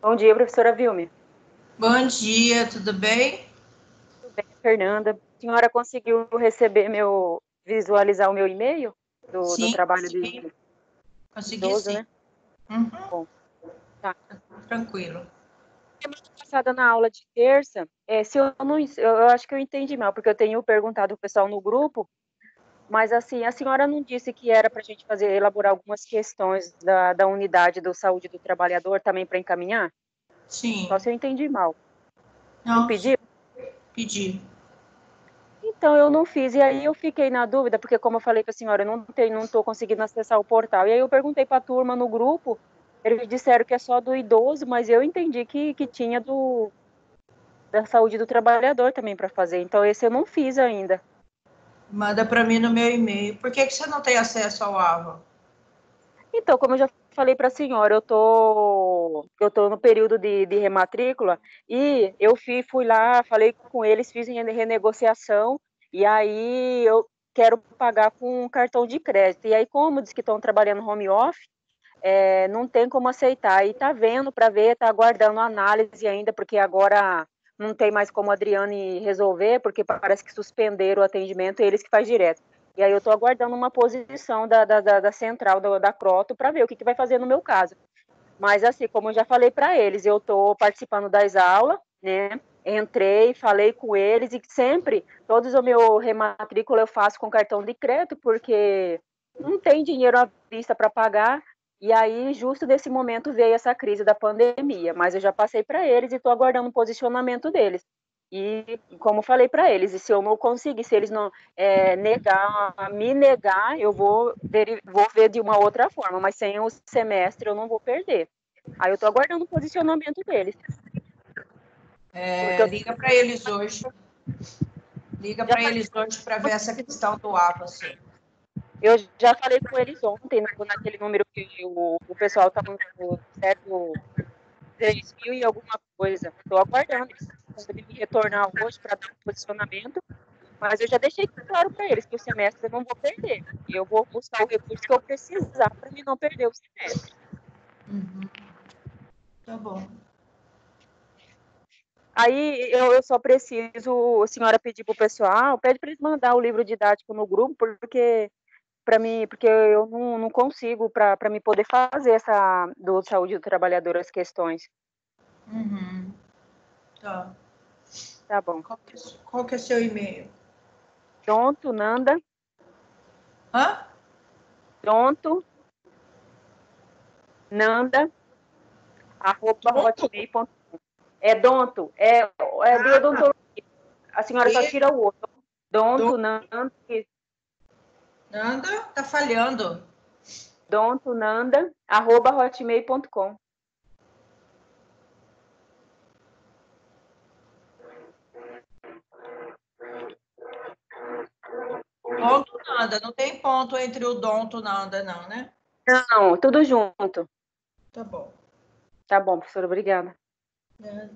Bom dia, professora Vilme. Bom dia, tudo bem? Tudo bem, Fernanda? A senhora conseguiu visualizar o meu e-mail do Sim, trabalho sim, de consegui idoso, sim. né? Uhum, Bom, tá. tranquilo. Semana passada na aula de terça, se eu não, eu acho que eu entendi mal, porque eu tenho perguntado ao pessoal no grupo, mas assim, a senhora não disse que era para a gente elaborar algumas questões da unidade do saúde do trabalhador também para encaminhar? Só Sim, se eu entendi mal. Não não, sim, pediu? pedi. Então, eu não fiz, e aí eu fiquei na dúvida, porque como eu falei para a senhora, eu não estou conseguindo acessar o portal. E aí eu perguntei para a turma no grupo, eles disseram que é só do idoso, mas eu entendi que tinha da saúde do trabalhador também para fazer. Então, esse eu não fiz ainda. Manda para mim no meu e-mail. Por que você não tem acesso ao AVA? Então, como eu já falei para a senhora, eu tô no período de rematrícula e eu fui lá, falei com eles, fiz renegociação e aí eu quero pagar com um cartão de crédito. E aí, como diz que estão trabalhando home office, não tem como aceitar. E tá vendo para ver, tá aguardando análise ainda, porque agora não tem mais como a Adriane resolver, porque parece que suspenderam o atendimento, eles que faz direto. E aí eu estou aguardando uma posição da central da Croto para ver o que vai fazer no meu caso. Mas assim, como eu já falei para eles, eu estou participando das aulas, né? Entrei, falei com eles e sempre, todos o meu rematrícula eu faço com cartão de crédito, porque não tem dinheiro à vista para pagar. E aí, justo nesse momento, veio essa crise da pandemia. Mas eu já passei para eles e estou aguardando o posicionamento deles. E como falei para eles, e se eu não conseguir, se eles não me negar, eu vou ver de uma outra forma, mas sem o semestre eu não vou perder. Aí eu tô aguardando o posicionamento deles. Porque É, liga para eles hoje. Liga já para falei, eles hoje para ver essa questão do AVA, sim. eu já falei com eles ontem, naquele número que o pessoal estava no certo 3 mil e alguma coisa. Estou aguardando. Eles podem me retornar hoje para dar um posicionamento, mas eu já deixei claro para eles que o semestre eu não vou perder. Eu vou buscar o recurso que eu precisar para mim não perder o semestre. Uhum, tá bom. Aí eu só preciso, a senhora pedir para o pessoal, pede para eles mandar o livro didático no grupo, porque para mim, porque eu não consigo para me poder fazer essa do saúde do trabalhador as questões. Uhum, tá. Tá bom. Qual que é seu e-mail? Donto Nanda, Hã? Donto Nanda @hotmail.com. É Donto, de Ah, odontologia. A senhora só e tira o outro. do Donto Nanda, Nanda tá falhando. Donto Nanda @hotmail.com. Donto Nanda, não tem ponto entre o Donto Nanda, não, né? Não, tudo junto. Tá bom. Tá bom, professora, obrigada. É,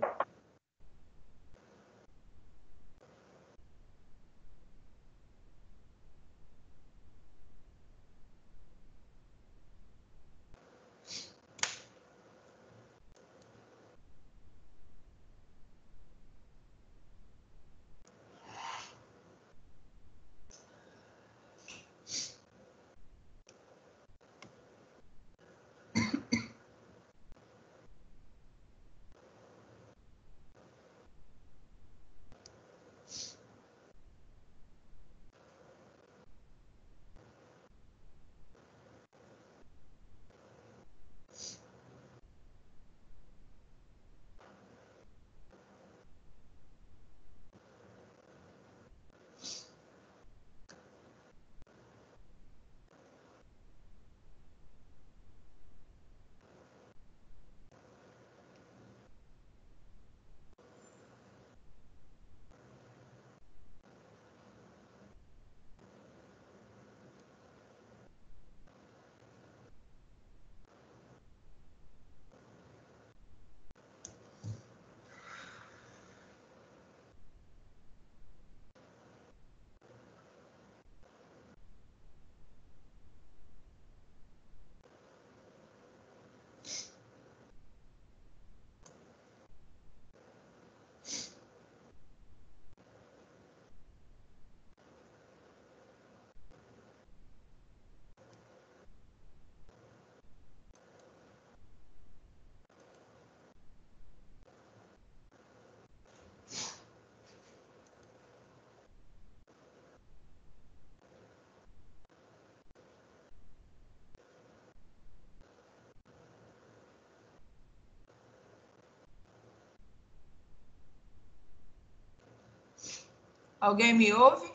Alguém me ouve?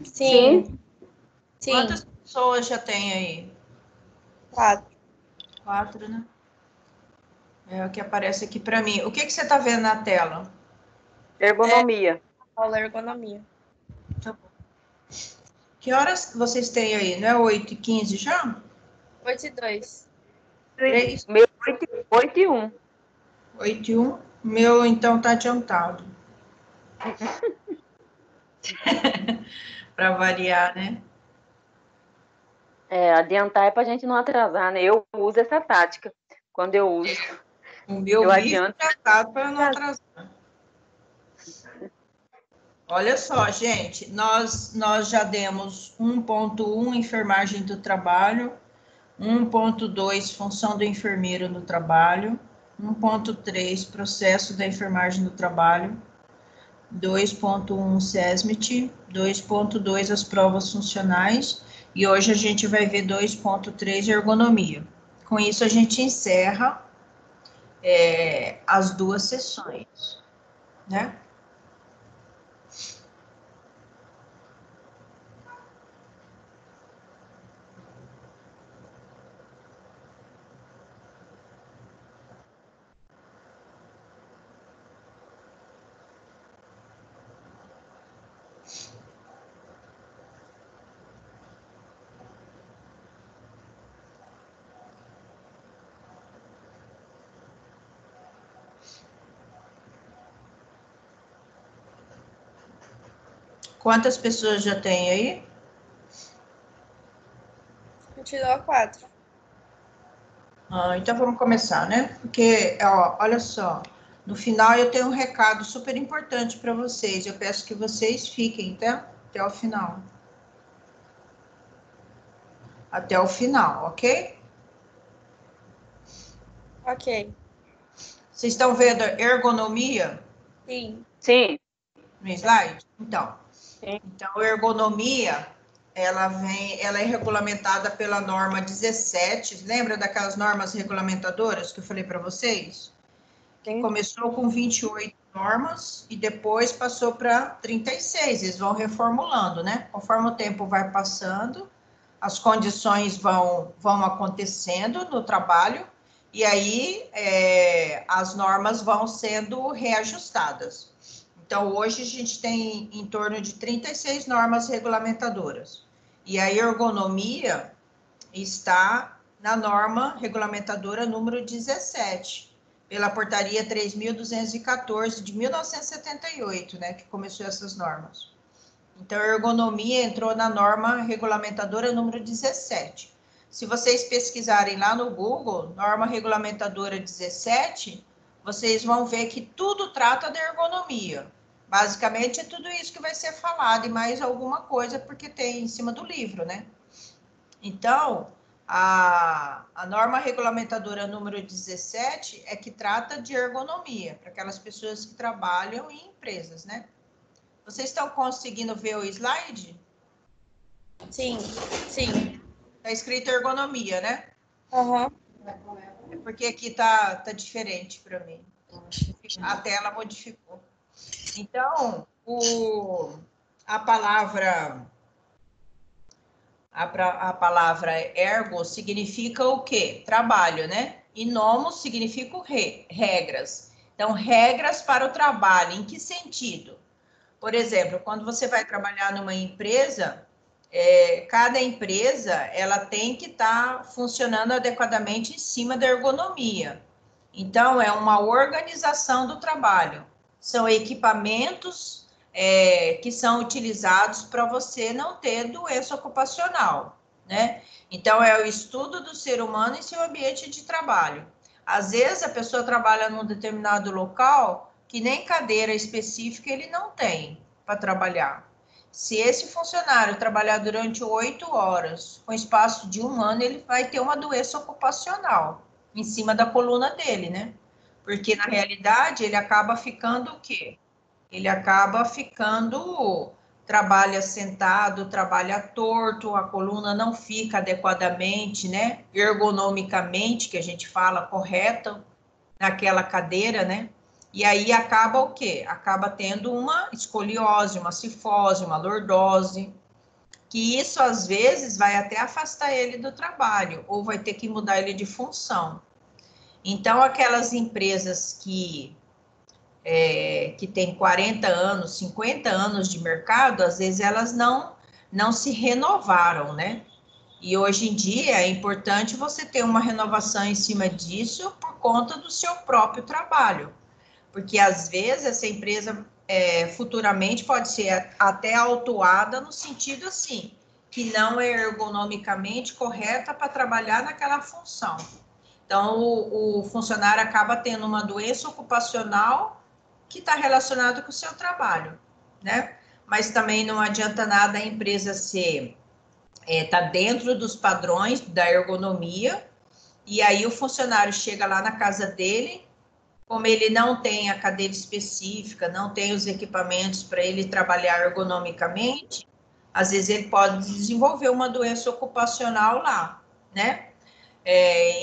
Sim. Quantas pessoas já tem aí? 4. 4, né? É o que aparece aqui para mim. O que você está vendo na tela? Ergonomia. Aula ergonomia. Tá bom. Que horas vocês têm aí? Não é 8h15 já? 8:02. 3? Meu 8 e 1. 8h01. Meu, então, tá adiantado. Para variar, né? Adiantar é pra gente não atrasar, né? Eu uso essa tática. Quando eu uso, O meu eu vive adianto. tratado para não atrasar. Olha só, gente, nós já demos 1.1 enfermagem do trabalho, 1.2 função do enfermeiro no trabalho, 1.3 processo da enfermagem no trabalho, 2.1 SESMIT, 2.2 as provas funcionais, e hoje a gente vai ver 2.3 ergonomia. Com isso a gente encerra as 2 sessões, né? Quantas pessoas já tem aí? Continua 4. Então vamos começar, né? Porque, ó, olha só, no final eu tenho um recado super importante para vocês. Eu peço que vocês fiquem, tá? Até o final. Até o final, ok? Ok. Vocês estão vendo a ergonomia Sim. Sim. no slide? Então, Sim. a ergonomia, ela é regulamentada pela norma 17. Lembra daquelas normas regulamentadoras que eu falei para vocês? Que começou com 28 normas e depois passou para 36. Eles vão reformulando, né? Conforme o tempo vai passando, as condições vão acontecendo no trabalho e aí as normas vão sendo reajustadas. Então, hoje a gente tem em torno de 36 normas regulamentadoras. E a ergonomia está na norma regulamentadora número 17, pela portaria 3.214 de 1978, né, que começou essas normas. Então, a ergonomia entrou na norma regulamentadora número 17. Se vocês pesquisarem lá no Google, norma regulamentadora 17, vocês vão ver que tudo trata da ergonomia. Basicamente, é tudo isso que vai ser falado e mais alguma coisa, porque tem em cima do livro, né? Então, a norma regulamentadora número 17 é que trata de ergonomia, para aquelas pessoas que trabalham em empresas, né? Vocês estão conseguindo ver o slide? Sim. Sim. Está escrito ergonomia, né? Aham. É porque aqui tá diferente para mim. A tela modificou. Então, a palavra ergo significa o quê? Trabalho, né? E nomos significa regras. Então, regras para o trabalho. Em que sentido? Por exemplo, quando você vai trabalhar numa empresa, cada empresa ela tem que estar funcionando adequadamente em cima da ergonomia. Então, é uma organização do trabalho. São equipamentos que são utilizados para você não ter doença ocupacional, né? Então, é o estudo do ser humano em seu ambiente de trabalho. Às vezes, a pessoa trabalha num determinado local que nem cadeira específica ele não tem para trabalhar. Se esse funcionário trabalhar durante 8 horas, com espaço de 1 ano, ele vai ter uma doença ocupacional em cima da coluna dele, né? Porque, na realidade, ele acaba ficando o quê? Ele acaba ficando, trabalha sentado, trabalha torto, a coluna não fica adequadamente, né? Ergonomicamente, que a gente fala, correta, naquela cadeira, né? E aí acaba o quê? Acaba tendo uma escoliose, uma cifose, uma lordose, que isso às vezes vai até afastar ele do trabalho, ou vai ter que mudar ele de função. Então, aquelas empresas que têm 40 anos, 50 anos de mercado, às vezes elas não se renovaram, né? E hoje em dia é importante você ter uma renovação em cima disso por conta do seu próprio trabalho. Porque às vezes essa empresa futuramente pode ser até autuada no sentido assim, que não é ergonomicamente correta para trabalhar naquela função. Então, o funcionário acaba tendo uma doença ocupacional que está relacionada com o seu trabalho, né? Mas também não adianta nada a empresa tá dentro dos padrões da ergonomia, e aí o funcionário chega lá na casa dele, como ele não tem a cadeira específica, não tem os equipamentos para ele trabalhar ergonomicamente, às vezes ele pode desenvolver uma doença ocupacional lá, né?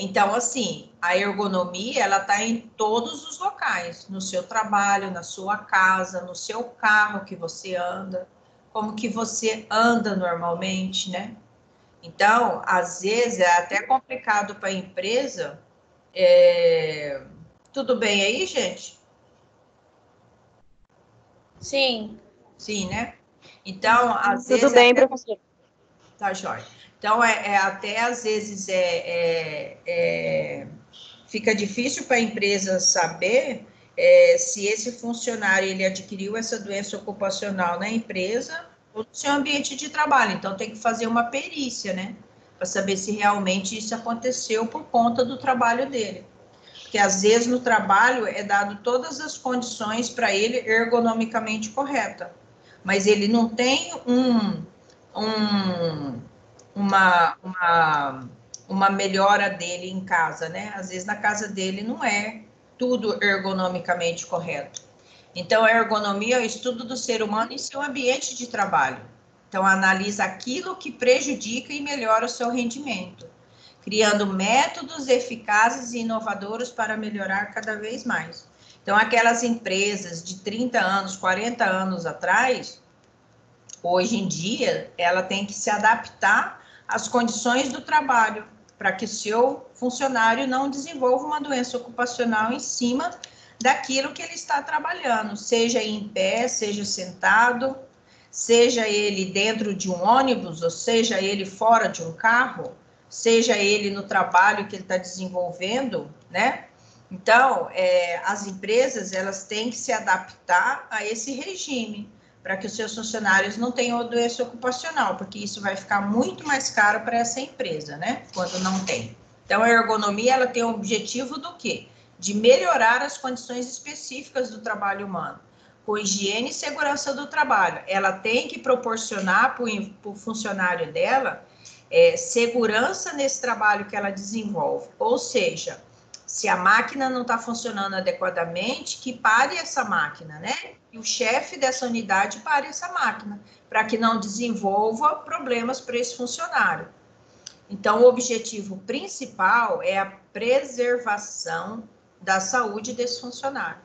Então, assim, a ergonomia, ela está em todos os locais, no seu trabalho, na sua casa, no seu carro que você anda, como que você anda normalmente, né? Então, às vezes, é até complicado para a empresa. Tudo bem aí, gente? Sim. Sim, né? Então, às Tudo vezes, bem, professor. tá jóia. Então, até às vezes fica difícil para a empresa saber se esse funcionário ele adquiriu essa doença ocupacional na empresa ou no seu ambiente de trabalho. Então, tem que fazer uma perícia, né? Para saber se realmente isso aconteceu por conta do trabalho dele. Porque, às vezes, no trabalho é dado todas as condições para ele ergonomicamente correta, mas ele não tem uma, uma melhora dele em casa, né? Às vezes na casa dele não é tudo ergonomicamente correto. Então, a ergonomia é o estudo do ser humano em seu ambiente de trabalho. Então, analisa aquilo que prejudica e melhora o seu rendimento, criando métodos eficazes e inovadores para melhorar cada vez mais. Então, aquelas empresas de 30 anos, 40 anos atrás, hoje em dia, ela tem que se adaptar às condições do trabalho, para que o seu funcionário não desenvolva uma doença ocupacional em cima daquilo que ele está trabalhando, seja em pé, seja sentado, seja ele dentro de um ônibus, ou seja ele fora de um carro, seja ele no trabalho que ele está desenvolvendo, né? Então, as empresas, elas têm que se adaptar a esse regime, para que os seus funcionários não tenham doença ocupacional, porque isso vai ficar muito mais caro para essa empresa, né? Quando não tem. Então, a ergonomia, ela tem o objetivo do quê? De melhorar as condições específicas do trabalho humano, com higiene e segurança do trabalho. Ela tem que proporcionar para o funcionário dela segurança nesse trabalho que ela desenvolve. Ou seja, se a máquina não está funcionando adequadamente, que pare essa máquina, né? E o chefe dessa unidade pare essa máquina, para que não desenvolva problemas para esse funcionário. Então, o objetivo principal é a preservação da saúde desse funcionário.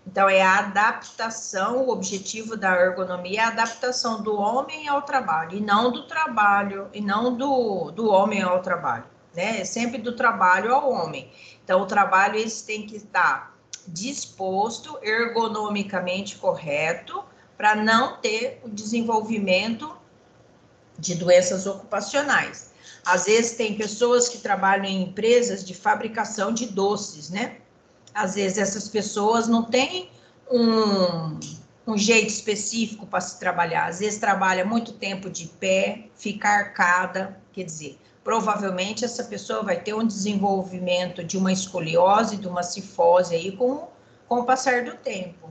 Então, é a adaptação, o objetivo da ergonomia é a adaptação do homem ao trabalho, e não do trabalho, e não do homem ao trabalho, né? É sempre do trabalho ao homem. Então, o trabalho, esse tem que estar disposto, ergonomicamente correto, para não ter o desenvolvimento de doenças ocupacionais. Às vezes, tem pessoas que trabalham em empresas de fabricação de doces, né? Às vezes essas pessoas não têm um jeito específico para se trabalhar. Às vezes trabalha muito tempo de pé, fica arcada, quer dizer, provavelmente essa pessoa vai ter um desenvolvimento de uma escoliose, de uma cifose aí com o passar do tempo.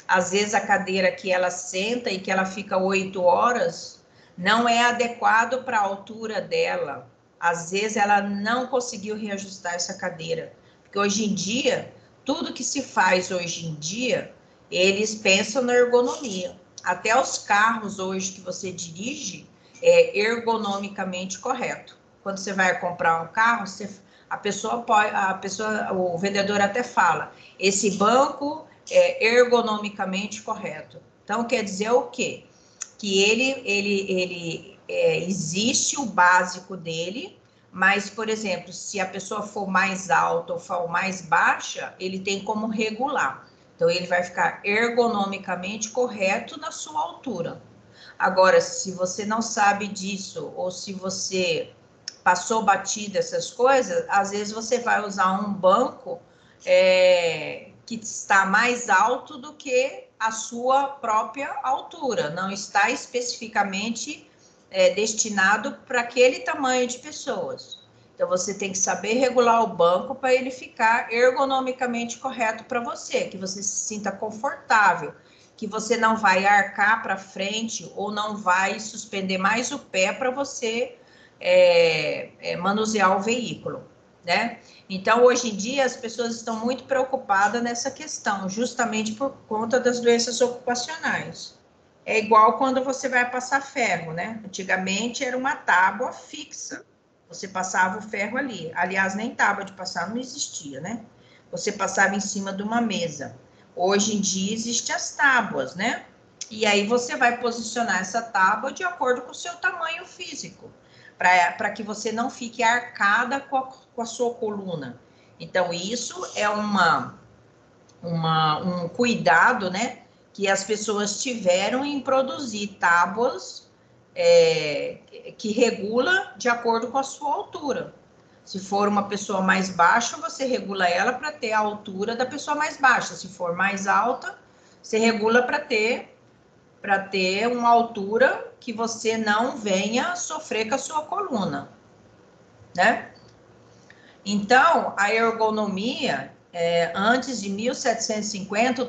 Às vezes a cadeira que ela senta e que ela fica 8 horas não é adequado para a altura dela. Às vezes ela não conseguiu reajustar essa cadeira, porque hoje em dia tudo que se faz hoje em dia, eles pensam na ergonomia. Até os carros hoje que você dirige é ergonomicamente correto. Quando você vai comprar um carro, o vendedor até fala, esse banco ergonomicamente correto. Então, quer dizer o quê? Que existe o básico dele, mas, por exemplo, se a pessoa for mais alta ou for mais baixa, ele tem como regular. Então, ele vai ficar ergonomicamente correto na sua altura. Agora, se você não sabe disso, ou se você passou batida essas coisas, às vezes você vai usar um banco que está mais alto do que a sua própria altura, não está especificamente destinado para aquele tamanho de pessoas. Então, você tem que saber regular o banco para ele ficar ergonomicamente correto para você, que você se sinta confortável, que você não vai arcar para frente ou não vai suspender mais o pé para você manusear o veículo, né? Então, hoje em dia, as pessoas estão muito preocupadas nessa questão, justamente por conta das doenças ocupacionais. É igual quando você vai passar ferro, né? Antigamente era uma tábua fixa, você passava o ferro ali. Aliás, nem tábua de passar não existia, né? Você passava em cima de uma mesa. Hoje em dia, existem as tábuas, né? E aí você vai posicionar essa tábua de acordo com o seu tamanho físico, para que você não fique arcada com a sua coluna. Então, isso é um cuidado, né, que as pessoas tiveram em produzir tábuas que regula de acordo com a sua altura. Se for uma pessoa mais baixa, você regula ela para ter a altura da pessoa mais baixa. Se for mais alta, você regula para ter uma altura que você não venha sofrer com a sua coluna, né? Então, a ergonomia, antes de 1750, o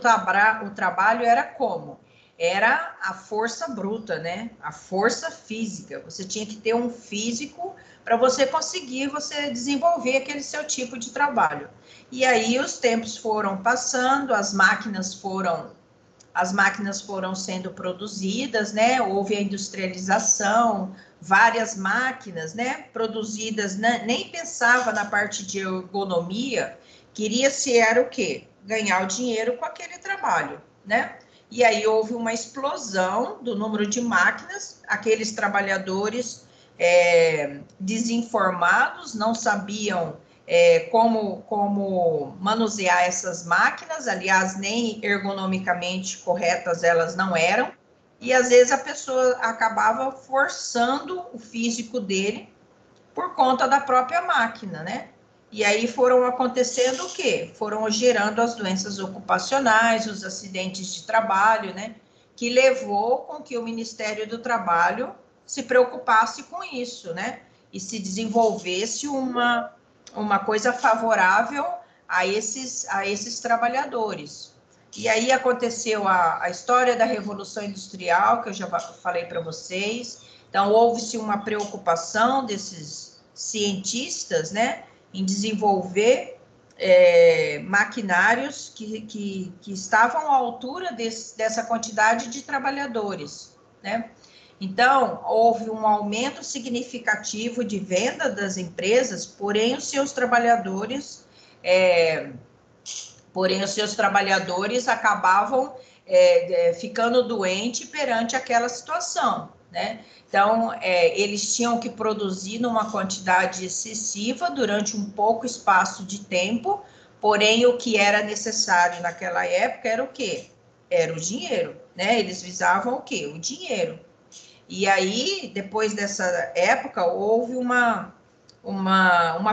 trabalho era como? Era a força bruta, né? A força física. Você tinha que ter um físico para você conseguir desenvolver aquele seu tipo de trabalho. E aí os tempos foram passando, as máquinas foram sendo produzidas, né? Houve a industrialização, várias máquinas, né? Produzidas, né? Nem pensava na parte de ergonomia, queria-se era o quê? Ganhar o dinheiro com aquele trabalho, né? E aí houve uma explosão do número de máquinas, aqueles trabalhadores desinformados, não sabiam como manusear essas máquinas, aliás, nem ergonomicamente corretas elas não eram, e às vezes a pessoa acabava forçando o físico dele por conta da própria máquina, né? E aí foram acontecendo o quê? Foram gerando as doenças ocupacionais, os acidentes de trabalho, né? Que levou com que o Ministério do Trabalho se preocupasse com isso, né? E se desenvolvesse uma coisa favorável a esses trabalhadores. E aí aconteceu a história da Revolução Industrial, que eu já falei para vocês. Então, houve-se uma preocupação desses cientistas, né, em desenvolver maquinários que estavam à altura dessa quantidade de trabalhadores, né? Então, houve um aumento significativo de venda das empresas, porém os seus trabalhadores acabavam ficando doentes perante aquela situação, né? Então, eles tinham que produzir numa quantidade excessiva durante um pouco espaço de tempo, porém o que era necessário naquela época era o quê? Era o dinheiro, né? Eles visavam o quê? O dinheiro. E aí, depois dessa época, houve uma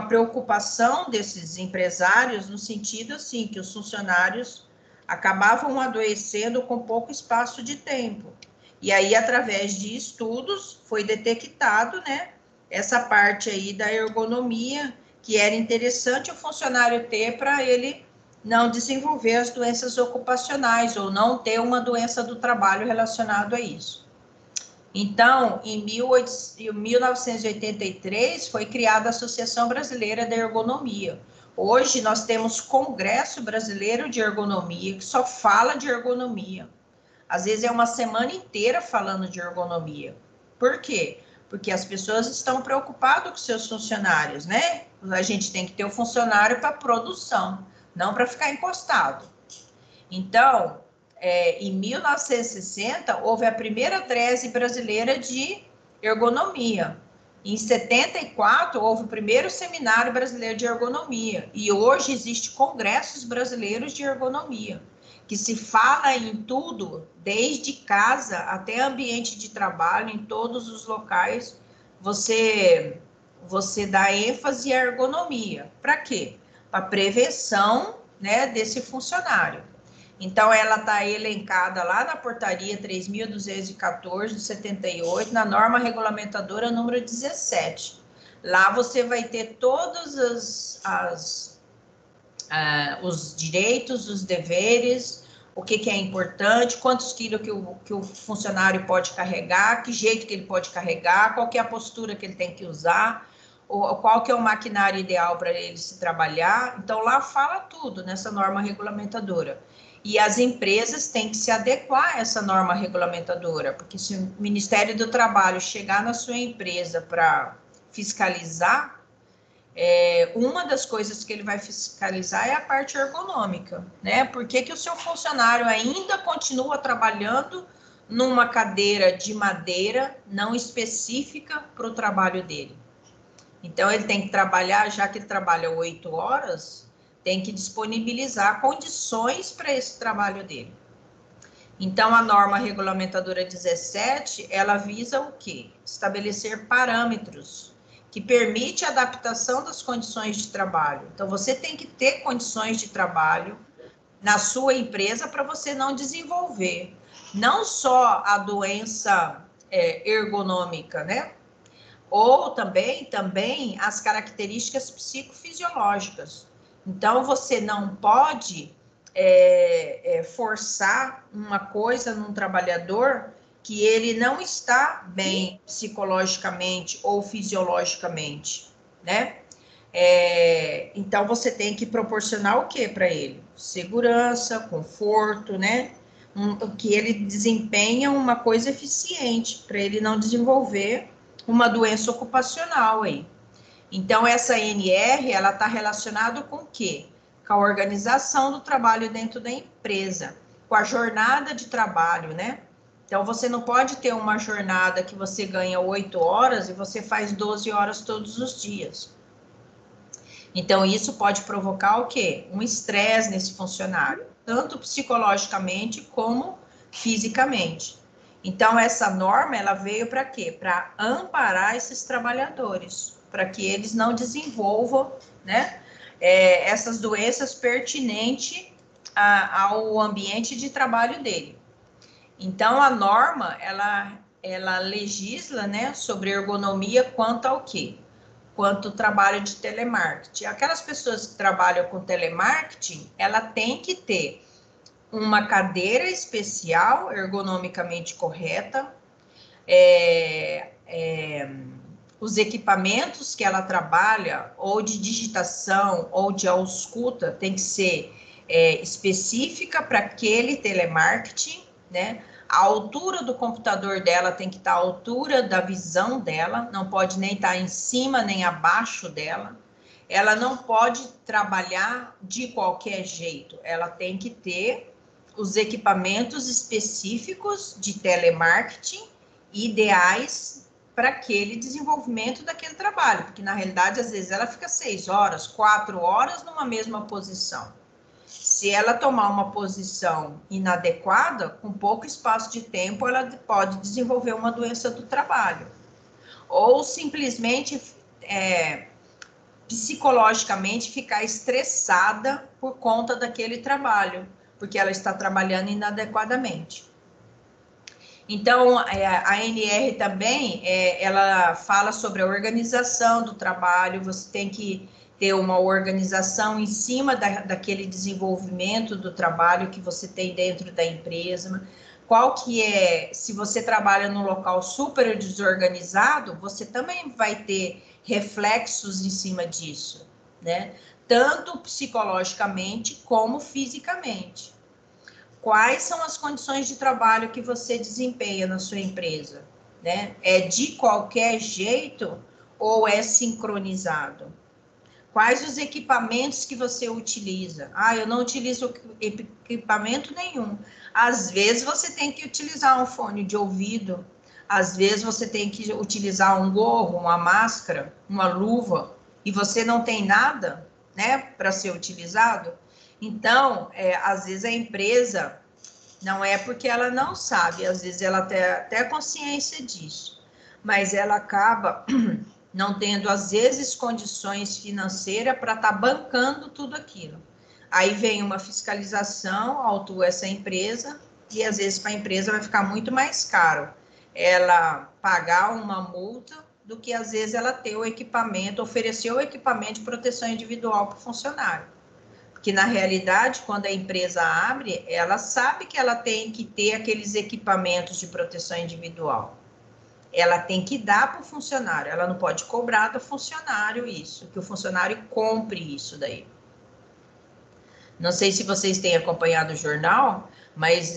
preocupação desses empresários no sentido assim, que os funcionários acabavam adoecendo com pouco espaço de tempo. E aí, através de estudos, foi detectado, né, essa parte aí da ergonomia, que era interessante o funcionário ter para ele não desenvolver as doenças ocupacionais ou não ter uma doença do trabalho relacionada a isso. Então, em 1983, foi criada a Associação Brasileira da Ergonomia. Hoje, nós temos Congresso Brasileiro de Ergonomia, que só fala de ergonomia. Às vezes, é uma semana inteira falando de ergonomia. Por quê? Porque as pessoas estão preocupadas com seus funcionários, né? A gente tem que ter o funcionário para produção, não para ficar encostado. Então, em 1960, houve a primeira DRESE brasileira de ergonomia. Em 74, houve o primeiro seminário brasileiro de ergonomia. E hoje existe congressos brasileiros de ergonomia, que se fala em tudo, desde casa até ambiente de trabalho, em todos os locais, você dá ênfase à ergonomia. Para quê? Para prevenção, né, desse funcionário. Então, ela está elencada lá na portaria 3.214, de 78, na norma regulamentadora número 17. Lá você vai ter todos os direitos, os deveres, o que é importante, quantos quilos que o funcionário pode carregar, que jeito que ele pode carregar, qual que é a postura que ele tem que usar, qual que é o maquinário ideal para ele se trabalhar. Então, lá fala tudo nessa norma regulamentadora. E as empresas têm que se adequar a essa norma regulamentadora, porque se o Ministério do Trabalho chegar na sua empresa para fiscalizar, uma das coisas que ele vai fiscalizar é a parte ergonômica, né? Por que o seu funcionário ainda continua trabalhando numa cadeira de madeira não específica para o trabalho dele? Então, ele tem que trabalhar, já que ele trabalha 8 horas, tem que disponibilizar condições para esse trabalho dele. Então, a norma regulamentadora 17, ela visa o quê? Estabelecer parâmetros que permite a adaptação das condições de trabalho. Então, você tem que ter condições de trabalho na sua empresa para você não desenvolver não só a doença ergonômica, né? Ou também as características psicofisiológicas. Então, você não pode forçar uma coisa num trabalhador que ele não está bem psicologicamente ou fisiologicamente, né? Então, você tem que proporcionar o que para ele? Segurança, conforto, né? Que ele desempenha uma coisa eficiente, para ele não desenvolver uma doença ocupacional aí. Então, essa NR, ela está relacionada com o quê? Com a organização do trabalho dentro da empresa, com a jornada de trabalho, né? Então, você não pode ter uma jornada que você ganha 8 horas e você faz 12 horas todos os dias. Então, isso pode provocar o quê? Um estresse nesse funcionário, tanto psicologicamente como fisicamente. Então, essa norma, ela veio para quê? Para amparar esses trabalhadores, para que eles não desenvolvam, né, essas doenças pertinentes ao ambiente de trabalho dele. Então, a norma, ela legisla, né, sobre ergonomia quanto ao quê? Quanto ao trabalho de telemarketing. Aquelas pessoas que trabalham com telemarketing, ela tem que ter uma cadeira especial, ergonomicamente correta, os equipamentos que ela trabalha, ou de digitação, ou de ausculta, tem que ser específica para aquele telemarketing, né? A altura do computador dela tem que estar à altura da visão dela, não pode nem estar em cima nem abaixo dela. Ela não pode trabalhar de qualquer jeito, ela tem que ter os equipamentos específicos de telemarketing ideais para aquele desenvolvimento daquele trabalho, porque na realidade às vezes ela fica 6 horas, 4 horas numa mesma posição. Se ela tomar uma posição inadequada, com pouco espaço de tempo, ela pode desenvolver uma doença do trabalho. Ou simplesmente psicologicamente ficar estressada por conta daquele trabalho, porque ela está trabalhando inadequadamente. Então, a NR também, ela fala sobre a organização do trabalho, você tem que ter uma organização em cima daquele desenvolvimento do trabalho que você tem dentro da empresa. Qual que é, se você trabalha num local super desorganizado, você também vai ter reflexos em cima disso, né? Tanto psicologicamente como fisicamente. Quais são as condições de trabalho que você desempenha na sua empresa, né? É de qualquer jeito ou é sincronizado? Quais os equipamentos que você utiliza? Ah, eu não utilizo equipamento nenhum. Às vezes você tem que utilizar um fone de ouvido, às vezes você tem que utilizar um gorro, uma máscara, uma luva, e você não tem nada, né, para ser utilizado. Então, às vezes a empresa, não é porque ela não sabe, às vezes ela tem até consciência disso, mas ela acaba não tendo, às vezes, condições financeiras para estar bancando tudo aquilo. Aí vem uma fiscalização, autua essa empresa, e às vezes para a empresa vai ficar muito mais caro ela pagar uma multa do que, às vezes, ela ter o equipamento, oferecer o equipamento de proteção individual para o funcionário. Porque, na realidade, quando a empresa abre, ela sabe que ela tem que ter aqueles equipamentos de proteção individual. Ela tem que dar para o funcionário, ela não pode cobrar do funcionário isso, que o funcionário compre isso daí. Não sei se vocês têm acompanhado o jornal, mas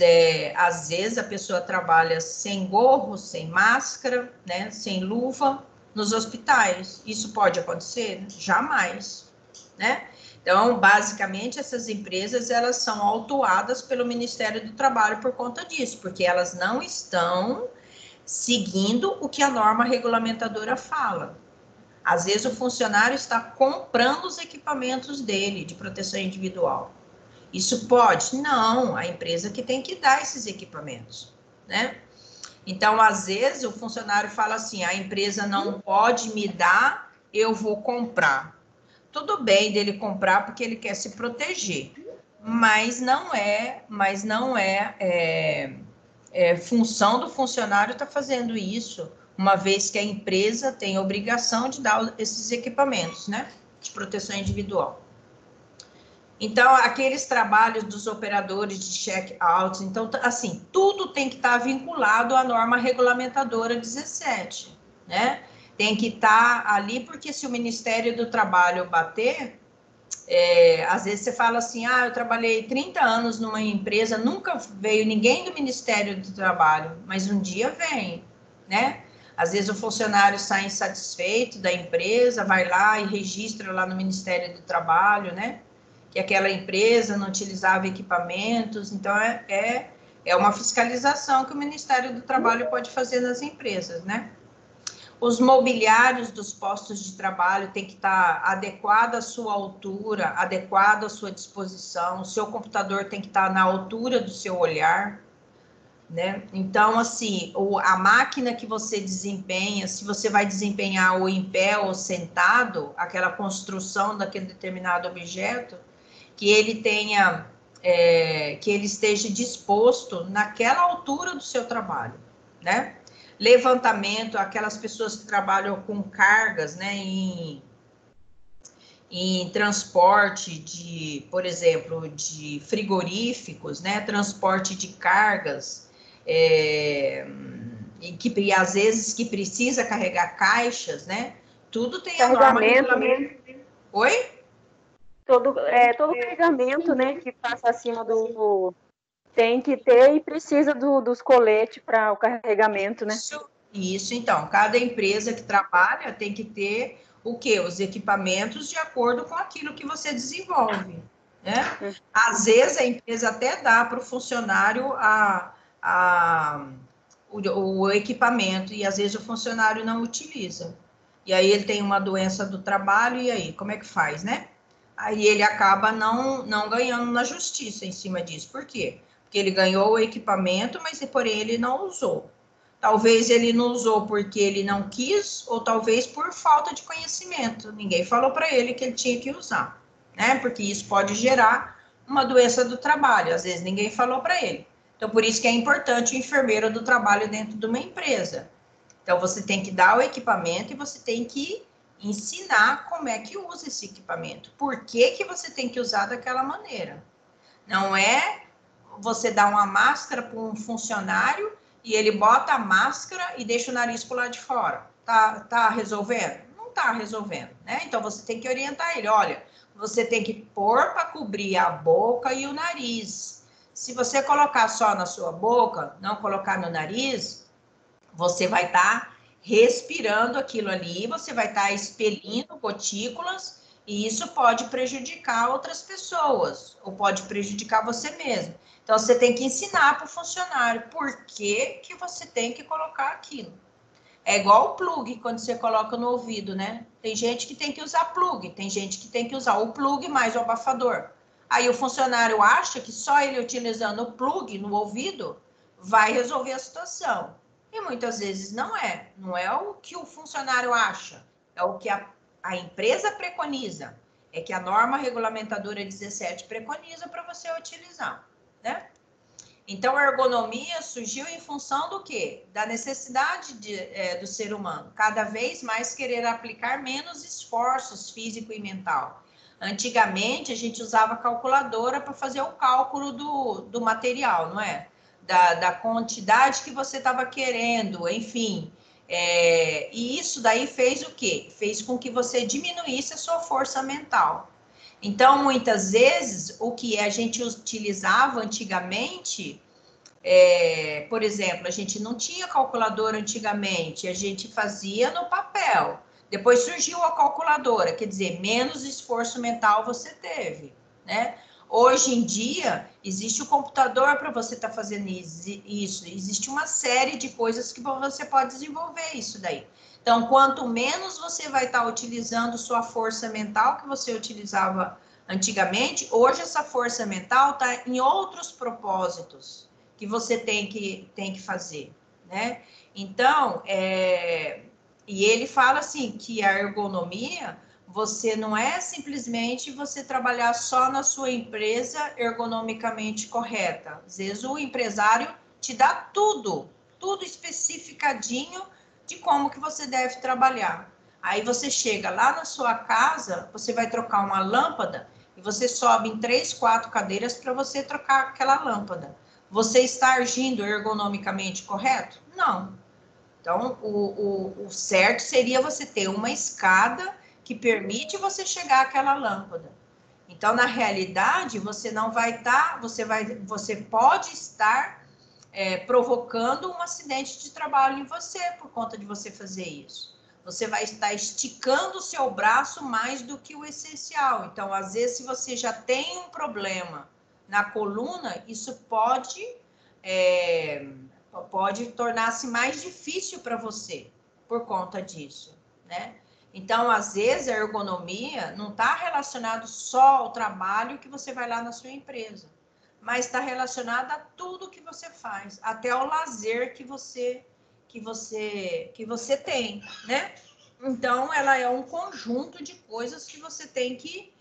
às vezes a pessoa trabalha sem gorro, sem máscara, né, sem luva, nos hospitais. Isso pode acontecer? Jamais, né? Então, basicamente, essas empresas, elas são autuadas pelo Ministério do Trabalho por conta disso, porque elas não estão seguindo o que a norma regulamentadora fala. Às vezes o funcionário está comprando os equipamentos dele de proteção individual. Isso pode? Não, a empresa que tem que dar esses equipamentos, né? Então, às vezes, o funcionário fala assim, a empresa não pode me dar, eu vou comprar. Tudo bem dele comprar porque ele quer se proteger, mas não é função do funcionário estar fazendo isso, uma vez que a empresa tem a obrigação de dar esses equipamentos, né, de proteção individual. Então, aqueles trabalhos dos operadores de check-out, então, assim, tudo tem que estar vinculado à norma regulamentadora 17, né? Tem que estar ali, porque se o Ministério do Trabalho bater, às vezes você fala assim, eu trabalhei 30 anos numa empresa, nunca veio ninguém do Ministério do Trabalho, mas um dia vem, né? Às vezes o funcionário sai insatisfeito da empresa, vai lá e registra lá no Ministério do Trabalho, né? Que aquela empresa não utilizava equipamentos, então é uma fiscalização que o Ministério do Trabalho pode fazer nas empresas, né? Os mobiliários dos postos de trabalho tem que estar adequado à sua altura, adequado à sua disposição, o seu computador tem que estar na altura do seu olhar, né? Então, assim, a máquina que você desempenha, se você vai desempenhar ou em pé ou sentado, aquela construção daquele determinado objeto, que ele tenha, que ele esteja disposto naquela altura do seu trabalho, né? Levantamento, aquelas pessoas que trabalham com cargas, né, em transporte de, por exemplo, de frigoríficos, né, transporte de cargas, e às vezes que precisa carregar caixas, né, tudo tem a norma regulamentar. Oi? Todo carregamento, né, que passa acima do... Tem que ter e precisa dos coletes para o carregamento, né? Isso, então, cada empresa que trabalha tem que ter o quê? Os equipamentos de acordo com aquilo que você desenvolve, né? Às vezes a empresa até dá para o funcionário o equipamento e às vezes o funcionário não utiliza. E aí ele tem uma doença do trabalho e aí, como é que faz, né? Aí ele acaba não ganhando na justiça em cima disso. Por quê? Porque ele ganhou o equipamento, mas porém ele não usou. Talvez ele não usou porque ele não quis, ou talvez por falta de conhecimento. Ninguém falou para ele que ele tinha que usar, né? Porque isso pode gerar uma doença do trabalho. Às vezes ninguém falou para ele. Então, por isso que é importante o enfermeiro do trabalho dentro de uma empresa. Então, você tem que dar o equipamento e você tem que ensinar como é que usa esse equipamento. Por que que você tem que usar daquela maneira? Não é você dar uma máscara para um funcionário e ele bota a máscara e deixa o nariz para o lado de fora. Tá resolvendo? Não tá resolvendo, né? Então, você tem que orientar ele. Olha, você tem que pôr para cobrir a boca e o nariz. Se você colocar só na sua boca, não colocar no nariz, você vai estar respirando aquilo ali, você vai estar expelindo gotículas E isso pode prejudicar outras pessoas, ou pode prejudicar você mesmo. Então, você tem que ensinar para o funcionário por que você tem que colocar aquilo. É igual o plug, quando você coloca no ouvido, né? Tem gente que tem que usar plug, tem gente que tem que usar o plug mais o abafador. Aí o funcionário acha que só ele utilizando o plug no ouvido vai resolver a situação. E muitas vezes não é. Não é o que o funcionário acha, é o que a empresa preconiza. É que a norma regulamentadora 17 preconiza para você utilizar, né? Então, a ergonomia surgiu em função do quê? Da necessidade do ser humano, cada vez mais querer aplicar menos esforços físico e mental. Antigamente, a gente usava calculadora para fazer o cálculo do material, não é? Da quantidade que você estava querendo, enfim. E isso daí fez o quê? Fez com que você diminuísse a sua força mental. Então, muitas vezes, o que a gente utilizava antigamente, por exemplo, a gente não tinha calculadora antigamente, a gente fazia no papel. Depois surgiu a calculadora, quer dizer, menos esforço mental você teve, né? Hoje em dia, existe o computador para você estar fazendo isso, existe uma série de coisas que você pode desenvolver isso daí. Então, quanto menos você vai estar utilizando sua força mental que você utilizava antigamente, hoje essa força mental está em outros propósitos que você tem que fazer, né? Então, e ele fala assim, que a ergonomia, você não é simplesmente você trabalhar só na sua empresa ergonomicamente correta. Às vezes o empresário te dá tudo especificadinho de como que você deve trabalhar. Aí você chega lá na sua casa, você vai trocar uma lâmpada e você sobe em 3, 4 cadeiras para você trocar aquela lâmpada. Você está agindo ergonomicamente correto? Não. Então, o certo seria você ter uma escada que permite você chegar àquela lâmpada. Então, na realidade, você não vai estar, você pode estar provocando um acidente de trabalho em você por conta de você fazer isso. Você vai estar esticando o seu braço mais do que o essencial. Então, às vezes, se você já tem um problema na coluna, isso pode tornar-se mais difícil para você por conta disso, né? Então, às vezes, a ergonomia não está relacionado só ao trabalho que você vai lá na sua empresa, mas está relacionada a tudo que você faz, até ao lazer que você tem, né? Então, ela é um conjunto de coisas que você tem que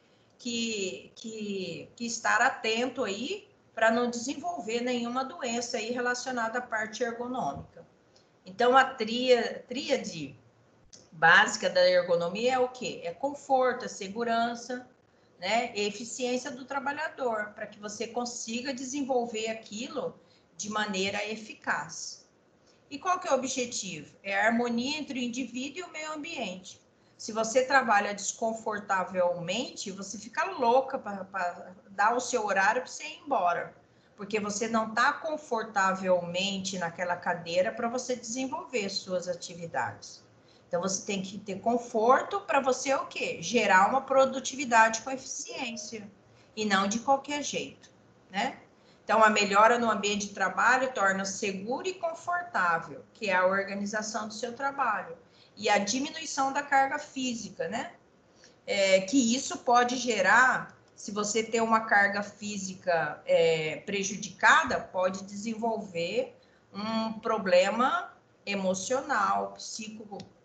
estar atento aí para não desenvolver nenhuma doença aí relacionada à parte ergonômica. Então, a tríade básica da ergonomia é o quê? É conforto, é segurança, né? E eficiência do trabalhador, para que você consiga desenvolver aquilo de maneira eficaz. E qual que é o objetivo? É a harmonia entre o indivíduo e o meio ambiente. Se você trabalha desconfortavelmente, você fica louca para dar o seu horário para você ir embora. Porque você não está confortavelmente naquela cadeira para você desenvolver suas atividades. Então, você tem que ter conforto para você o quê? Gerar uma produtividade com eficiência. E não de qualquer jeito, né? Então, a melhora no ambiente de trabalho torna seguro e confortável, que é a organização do seu trabalho. E a diminuição da carga física, né? Que isso pode gerar, se você tem uma carga física prejudicada, pode desenvolver um problema emocional,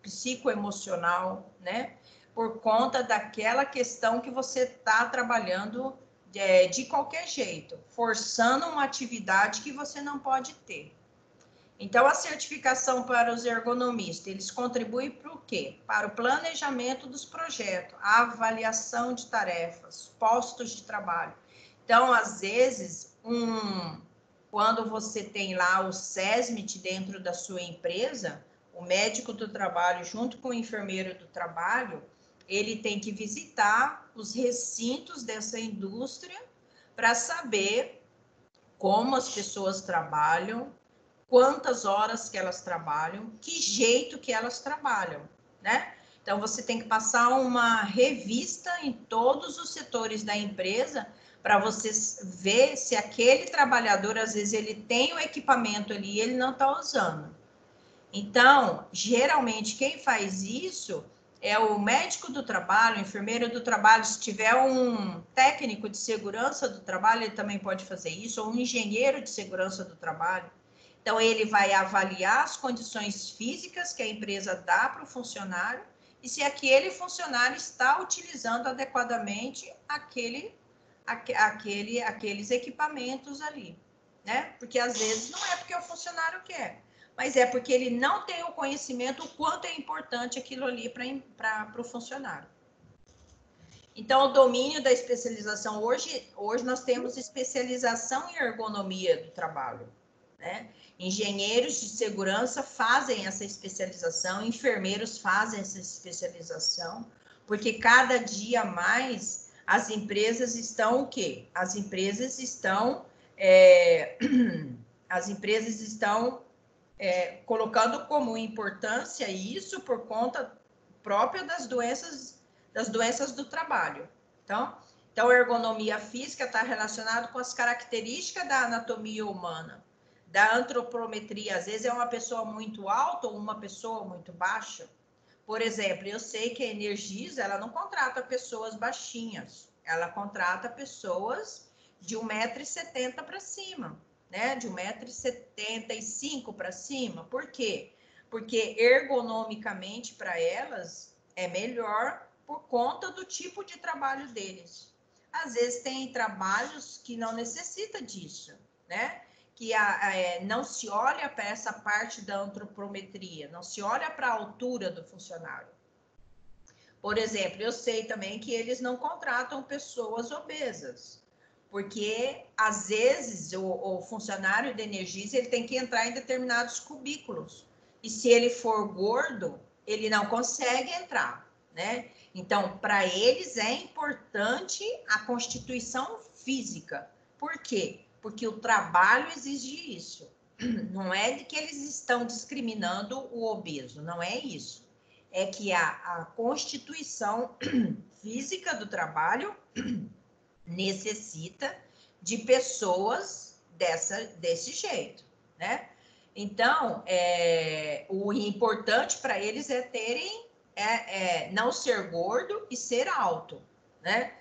psicoemocional, né? Por conta daquela questão que você está trabalhando de qualquer jeito, forçando uma atividade que você não pode ter. Então, a certificação para os ergonomistas, eles contribuem para o quê? Para o planejamento dos projetos, a avaliação de tarefas, postos de trabalho. Então, às vezes, quando você tem lá o SESMIT dentro da sua empresa, o médico do trabalho junto com o enfermeiro do trabalho, ele tem que visitar os recintos dessa indústria para saber como as pessoas trabalham, quantas horas que elas trabalham, que jeito que elas trabalham, né? Então, você tem que passar uma revista em todos os setores da empresa para você ver se aquele trabalhador, às vezes, ele tem o equipamento ali e ele não está usando. Então, geralmente, quem faz isso é o médico do trabalho, o enfermeiro do trabalho. Se tiver um técnico de segurança do trabalho, ele também pode fazer isso, ou um engenheiro de segurança do trabalho. Então, ele vai avaliar as condições físicas que a empresa dá para o funcionário e se aquele funcionário está utilizando adequadamente aqueles equipamentos ali, né? Porque às vezes não é porque o funcionário quer, mas é porque ele não tem o conhecimento o quanto é importante aquilo ali para o funcionário. Então, o domínio da especialização, hoje nós temos especialização em ergonomia do trabalho, né? Engenheiros de segurança fazem essa especialização, enfermeiros fazem essa especialização, porque cada dia mais as empresas estão o quê? As empresas estão colocando como importância isso por conta própria das doenças do trabalho. Então, a ergonomia física está relacionada com as características da anatomia humana, da antropometria. Às vezes é uma pessoa muito alta ou uma pessoa muito baixa. Por exemplo, eu sei que a Energisa, ela não contrata pessoas baixinhas, ela contrata pessoas de 1,70 m para cima, né? De 1,75 m para cima. Por quê? Porque ergonomicamente para elas é melhor por conta do tipo de trabalho deles. Às vezes tem trabalhos que não necessita disso, né? Que não se olha para essa parte da antropometria, não se olha para a altura do funcionário. Por exemplo, eu sei também que eles não contratam pessoas obesas, porque às vezes o funcionário de Energisa ele tem que entrar em determinados cubículos, e se ele for gordo, ele não consegue entrar, né? Então, para eles é importante a constituição física. Por quê? Porque o trabalho exige isso. Não é de que eles estão discriminando o obeso, não é isso. É que a constituição física do trabalho necessita de pessoas desse jeito, né? Então, o importante para eles é terem, não ser gordo e ser alto, né?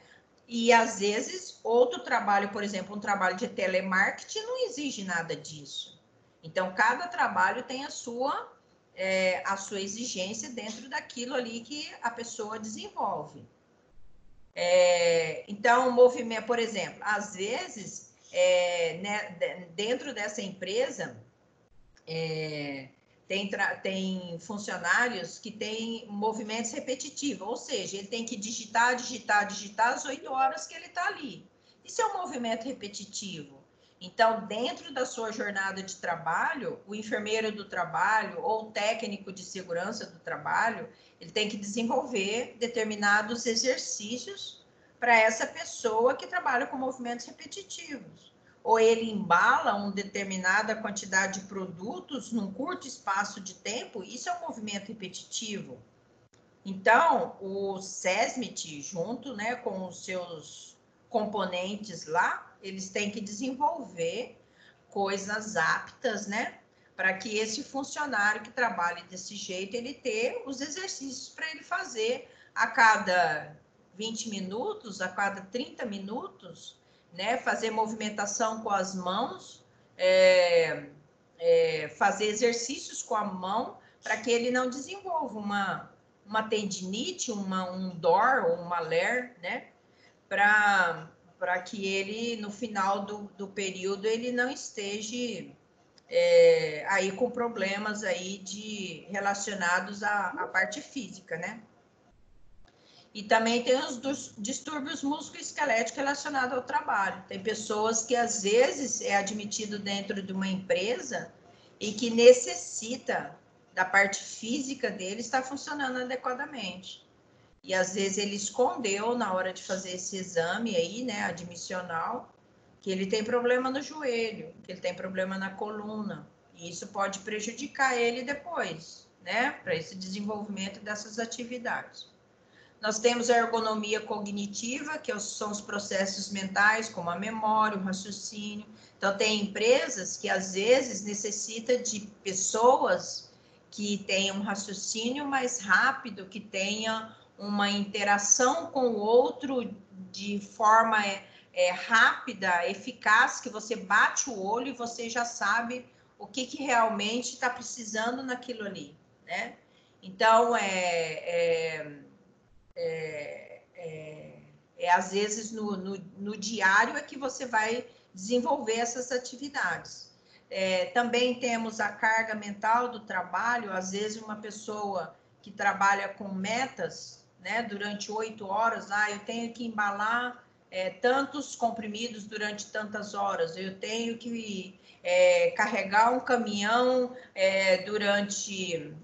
E, às vezes, outro trabalho, por exemplo, um trabalho de telemarketing não exige nada disso. Então, cada trabalho tem a sua exigência dentro daquilo ali que a pessoa desenvolve. Então, o movimento, por exemplo, às vezes, né, dentro dessa empresa, tem funcionários que têm movimentos repetitivos, ou seja, ele tem que digitar às 8 horas que ele está ali. Isso é um movimento repetitivo. Então, dentro da sua jornada de trabalho, o enfermeiro do trabalho ou o técnico de segurança do trabalho, ele tem que desenvolver determinados exercícios para essa pessoa que trabalha com movimentos repetitivos. Ou ele embala uma determinada quantidade de produtos num curto espaço de tempo, isso é um movimento repetitivo. Então, o SESMIT, junto, né, com os seus componentes lá, eles têm que desenvolver coisas aptas, né, para que esse funcionário que trabalhe desse jeito, ele tenha os exercícios para ele fazer a cada 20 minutos, a cada 30 minutos, né, fazer movimentação com as mãos, fazer exercícios com a mão, para que ele não desenvolva uma tendinite, um DOR ou uma LER, né, para que ele, no final do período, ele não esteja aí com problemas aí relacionados à parte física, né? E também tem os distúrbios musculoesqueléticos relacionados ao trabalho. Tem pessoas que, às vezes, é admitido dentro de uma empresa e que necessita da parte física dele estar funcionando adequadamente. E, às vezes, ele escondeu, na hora de fazer esse exame aí, né, admissional, que ele tem problema no joelho, que ele tem problema na coluna. E isso pode prejudicar ele depois, né, para esse desenvolvimento dessas atividades. Nós temos a ergonomia cognitiva, que são os processos mentais, como a memória, o raciocínio. Então, tem empresas que, às vezes, necessitam de pessoas que tenham um raciocínio mais rápido, que tenham uma interação com o outro de forma rápida, eficaz, que você bate o olho e você já sabe o que realmente está precisando naquilo ali, né? Então, às vezes no diário é que você vai desenvolver essas atividades. Também temos a carga mental do trabalho. Às vezes uma pessoa que trabalha com metas, né, durante 8 horas, eu tenho que embalar tantos comprimidos durante tantas horas, eu tenho que carregar um caminhão durante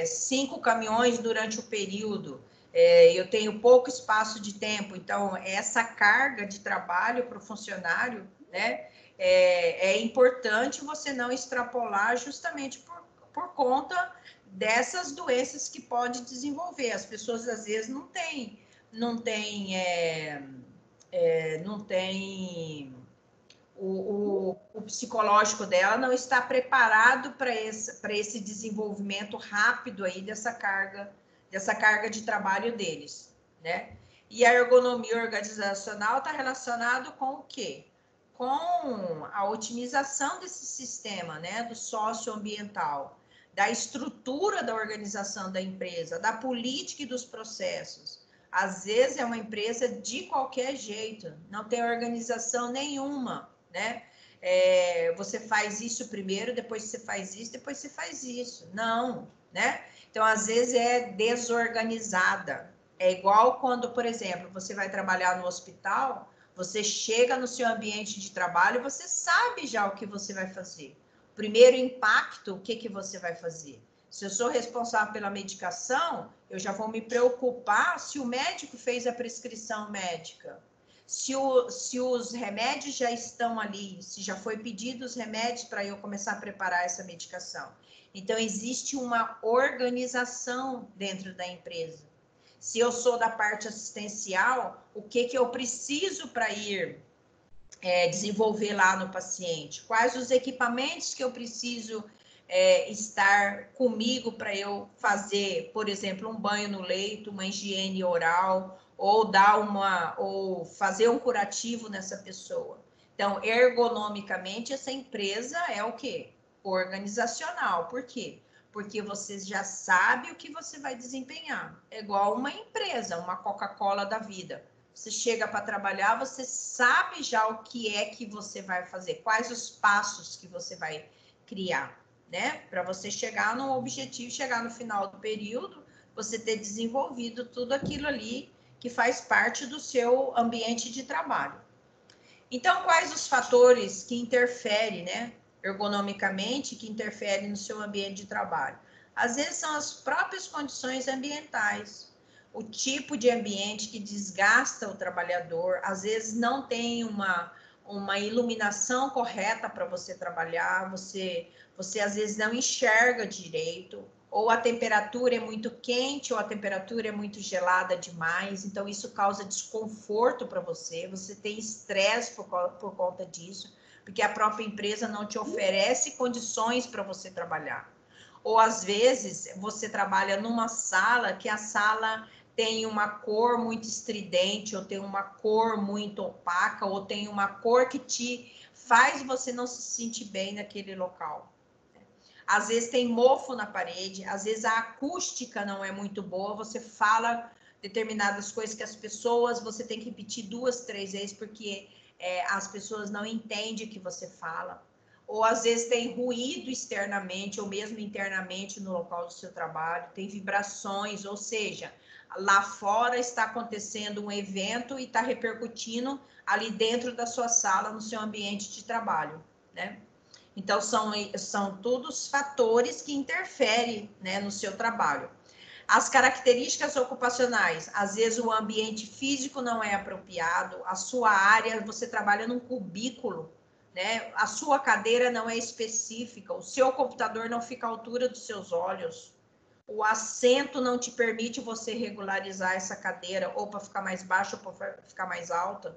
5 caminhões durante o período. Eu tenho pouco espaço de tempo, então essa carga de trabalho para o funcionário, né, é importante você não extrapolar justamente por conta dessas doenças que pode desenvolver. As pessoas às vezes não têm o psicológico dela não está preparado para esse desenvolvimento rápido aí dessa carga de trabalho deles, né? E a ergonomia organizacional está relacionado com o quê? Com a otimização desse sistema, né? Do socioambiental, da estrutura da organização da empresa, da política e dos processos. Às vezes é uma empresa de qualquer jeito, não tem organização nenhuma, né? Você faz isso primeiro, depois você faz isso, depois você faz isso. Não, né? Então, às vezes é desorganizada. É igual quando, por exemplo, você vai trabalhar no hospital, você chega no seu ambiente de trabalho e você sabe já o que você vai fazer. Primeiro impacto, o que você vai fazer? Se eu sou responsável pela medicação, eu já vou me preocupar se o médico fez a prescrição médica. Se os remédios já estão ali, se já foi pedido os remédios para eu começar a preparar essa medicação. Então, existe uma organização dentro da empresa. Se eu sou da parte assistencial, o que eu preciso para ir desenvolver lá no paciente? Quais os equipamentos que eu preciso estar comigo para eu fazer, por exemplo, um banho no leito, uma higiene oral, ou fazer um curativo nessa pessoa. Então, ergonomicamente, essa empresa é o quê? Organizacional. Por quê? Porque você já sabe o que você vai desempenhar. É igual uma empresa, uma Coca-Cola da vida. Você chega para trabalhar, você sabe já o que é que você vai fazer, quais os passos que você vai criar, né? Para você chegar no objetivo, chegar no final do período, você ter desenvolvido tudo aquilo ali que faz parte do seu ambiente de trabalho. Então, quais os fatores que interferem, né, ergonomicamente, que interferem no seu ambiente de trabalho? Às vezes são as próprias condições ambientais, o tipo de ambiente que desgasta o trabalhador, às vezes não tem uma iluminação correta para você trabalhar, você às vezes não enxerga direito, ou a temperatura é muito quente, ou a temperatura é muito gelada demais, então isso causa desconforto para você, você tem estresse por conta disso, porque a própria empresa não te oferece condições para você trabalhar. Ou às vezes você trabalha numa sala que a sala tem uma cor muito estridente, ou tem uma cor muito opaca, ou tem uma cor que te faz você não se sentir bem naquele local. Às vezes tem mofo na parede, às vezes a acústica não é muito boa, você fala determinadas coisas que as pessoas, você tem que repetir 2, 3 vezes, porque as pessoas não entendem o que você fala. Ou às vezes tem ruído externamente, ou mesmo internamente no local do seu trabalho, tem vibrações, ou seja, lá fora está acontecendo um evento e está repercutindo ali dentro da sua sala, no seu ambiente de trabalho, né? Então, são todos fatores que interferem, né, no seu trabalho. As características ocupacionais, às vezes o ambiente físico não é apropriado, a sua área, você trabalha num cubículo, né, a sua cadeira não é específica, o seu computador não fica à altura dos seus olhos, o assento não te permite você regularizar essa cadeira, ou para ficar mais baixa ou para ficar mais alta,